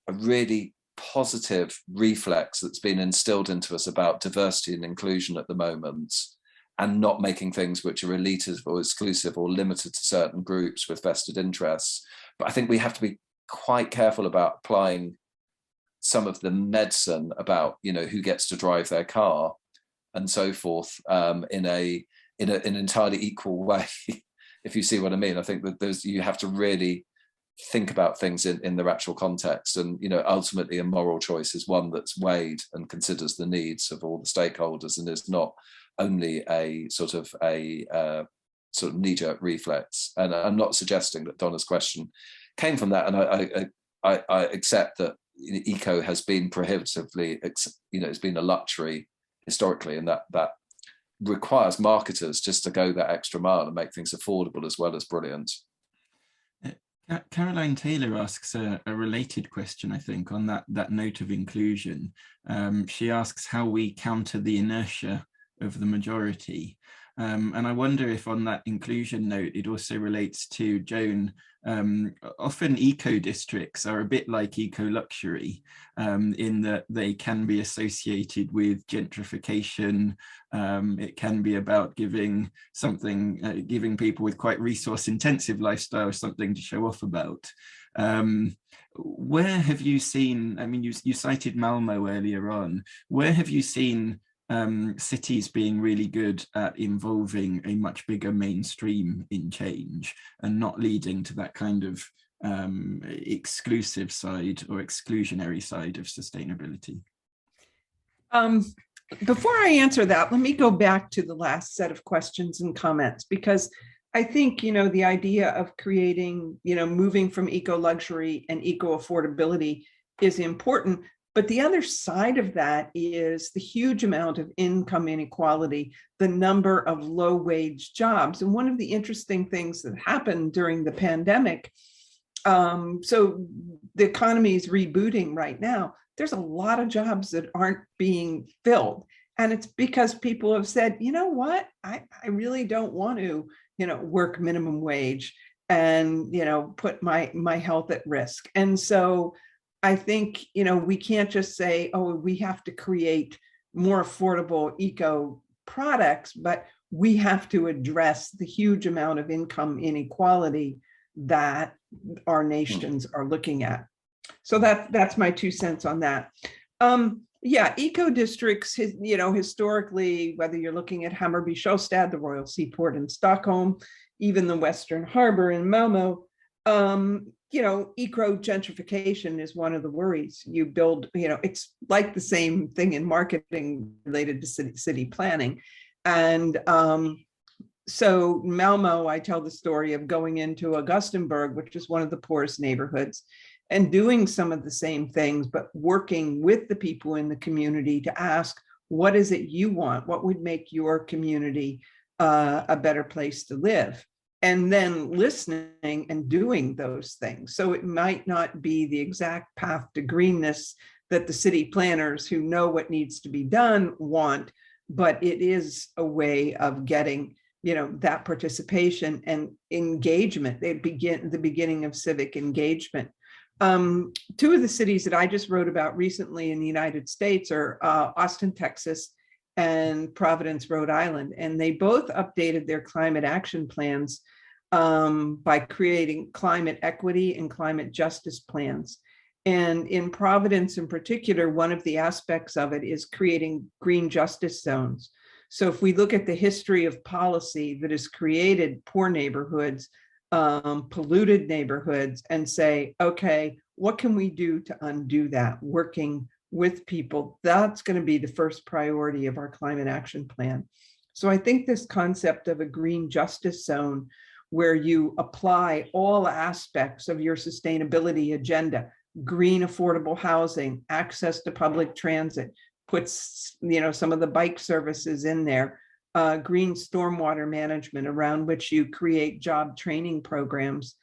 really positive reflex that's been instilled into us about diversity and inclusion at the moment, and not making things which are elitist or exclusive or limited to certain groups with vested interests. But I think we have to be quite careful about applying some of the medicine about, you know, who gets to drive their car and so forth in an entirely equal way, if you see what I mean. I think that you have to really think about things in their actual context, and, you know, ultimately a moral choice is one that's weighed and considers the needs of all the stakeholders, and is not only a sort of knee-jerk reflex. And I'm not suggesting that Donna's question came from that, and I accept that eco has been prohibitively, you know, it's been a luxury historically, and that requires marketers just to go that extra mile and make things affordable as well as brilliant. Caroline Taylor asks a related question, I think, on that note of inclusion. She asks how we counter the inertia of the majority. And I wonder if on that inclusion note, it also relates to Joan. Often eco districts are a bit like eco luxury in that they can be associated with gentrification. It can be about giving people with quite resource intensive lifestyles something to show off about. Where have you seen, I mean, you cited Malmo earlier on, where have you seen cities being really good at involving a much bigger mainstream in change and not leading to that kind of exclusive side or exclusionary side of sustainability? Before I answer that, let me go back to the last set of questions and comments, because I think, you know, the idea of creating, you know, moving from eco luxury and eco affordability is important. But the other side of that is the huge amount of income inequality, the number of low wage jobs. And one of the interesting things that happened during the pandemic, so the economy is rebooting right now, there's a lot of jobs that aren't being filled. And it's because people have said, you know what, I really don't want to, you know, work minimum wage and, you know, put my health at risk. And so I think, you know, we can't just say, oh, we have to create more affordable eco products, but we have to address the huge amount of income inequality that our nations are looking at. So that's my 2 cents on that. Yeah, eco districts, you know, historically, whether you're looking at Hammarby Sjöstad, the Royal Seaport in Stockholm, even the Western Harbor in Malmo, you know, eco gentrification is one of the worries. You build, you know, it's like the same thing in marketing related to city planning. And so Malmo, I tell the story of going into Augustenburg, which is one of the poorest neighborhoods, and doing some of the same things, but working with the people in the community to ask, what is it you want? What would make your community a better place to live? And then listening and doing those things. So it might not be the exact path to greenness that the city planners who know what needs to be done want, but it is a way of getting, you know, that participation and engagement. They begin the beginning of civic engagement. 2 of the cities that I just wrote about recently in the United States are Austin, Texas, and Providence, Rhode Island. And they both updated their climate action plans by creating climate equity and climate justice plans. And in Providence in particular, one of the aspects of it is creating green justice zones. So if we look at the history of policy that has created poor neighborhoods, polluted neighborhoods, and say, okay, what can we do to undo that? Working with people, that's going to be the first priority of our climate action plan. So I think this concept of a green justice zone where you apply all aspects of your sustainability agenda, green affordable housing, access to public transit, puts, you know, some of the bike services in there, green stormwater management around which you create job training programs.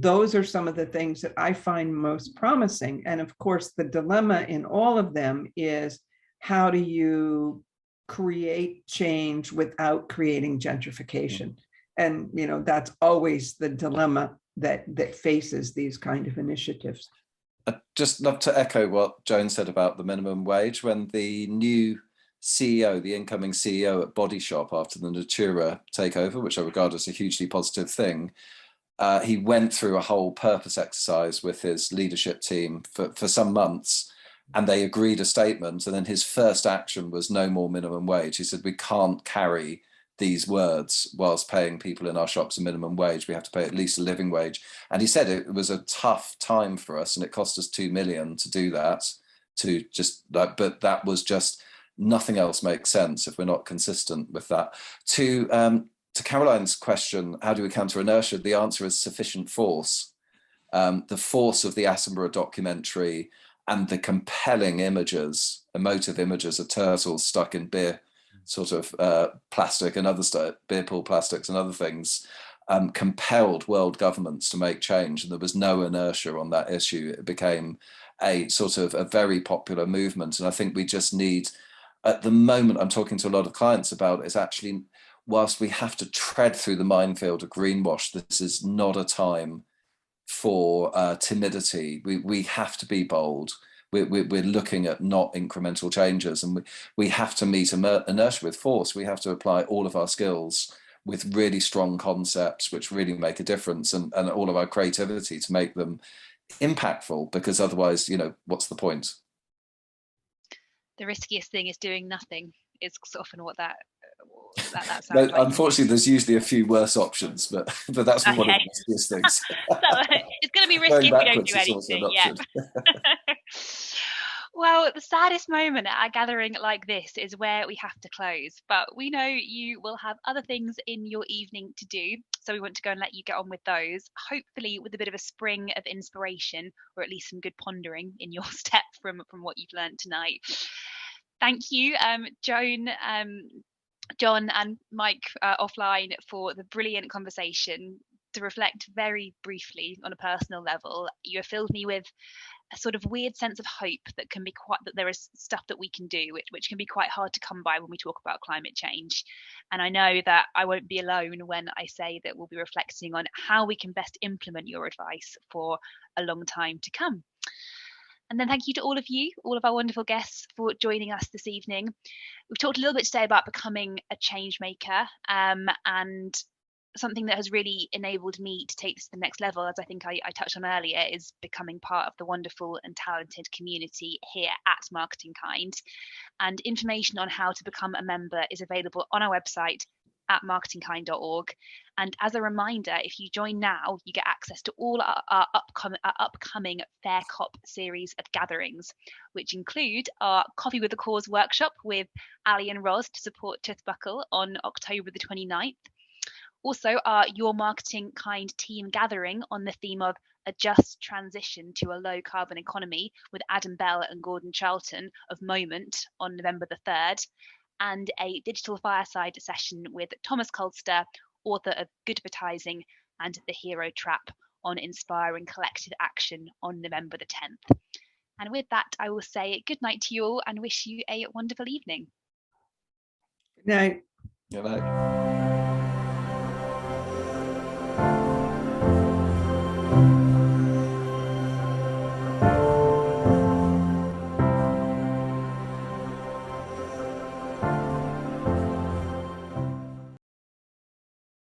those are some of the things that I find most promising. And of course, the dilemma in all of them is, how do you create change without creating gentrification? And that's always the dilemma that faces these kind of initiatives. I'd just love to echo what Joan said about the minimum wage. When the new CEO, the incoming CEO at Body Shop after the Natura takeover, which I regard as a hugely positive thing, he went through a whole purpose exercise with his leadership team for some months, and they agreed a statement. And then his first action was no more minimum wage. He said, we can't carry these words whilst paying people in our shops a minimum wage. We have to pay at least a living wage. And he said it was a tough time for us, and it cost us 2 million to do that, but that was just, nothing else makes sense if we're not consistent with that. To Caroline's question, how do we counter inertia? The answer is sufficient force. The force of the Attenborough documentary and the compelling images, emotive images of turtles stuck in beer plastic and other stuff, beer pool plastics and other things, compelled world governments to make change, and there was no inertia on that issue. It became a very popular movement. And I think we just need, at the moment, I'm talking to a lot of clients about, is actually, whilst we have to tread through the minefield of greenwash, this is not a time for timidity. We have to be bold. We're looking at not incremental changes, and we have to meet inertia with force. We have to apply all of our skills with really strong concepts which really make a difference, and all of our creativity to make them impactful, because otherwise, what's the point? The riskiest thing is doing nothing, is often what that sounds No, like. Unfortunately, there's usually a few worse options, but that's one of the riskiest things. So, it's going to be risky if we don't do anything. Yeah. Well, the saddest moment at a gathering like this is where we have to close, but we know you will have other things in your evening to do, so we want to go and let you get on with those, hopefully with a bit of a spring of inspiration, or at least some good pondering in your step from what you've learned tonight. Thank you, Joan, John and Mike offline, for the brilliant conversation. To reflect very briefly on a personal level, you have filled me with a sort of weird sense of hope that there is stuff that we can do, which can be quite hard to come by when we talk about climate change. And I know that I won't be alone when I say that we'll be reflecting on how we can best implement your advice for a long time to come. And then thank you to all of you, all of our wonderful guests, for joining us this evening. We've talked a little bit today about becoming a change maker, and something that has really enabled me to take this to the next level, as I think I touched on earlier, is becoming part of the wonderful and talented community here at Marketing Kind. And information on how to become a member is available on our website at marketingkind.org. And as a reminder, if you join now, you get access to all our upcoming Fair Cop series of gatherings, which include our Coffee with a Cause workshop with Ali and Roz to support Toothbuckle on October the 29th. Also, our Your Marketing Kind team gathering on the theme of a just transition to a low carbon economy with Adam Bell and Gordon Charlton of Moment on November the 3rd, and a digital fireside session with Thomas Colster, author of Good Advertising and The Hero Trap, on inspiring collective action on November the 10th. And with that, I will say good night to you all and wish you a wonderful evening. Good night. Good night.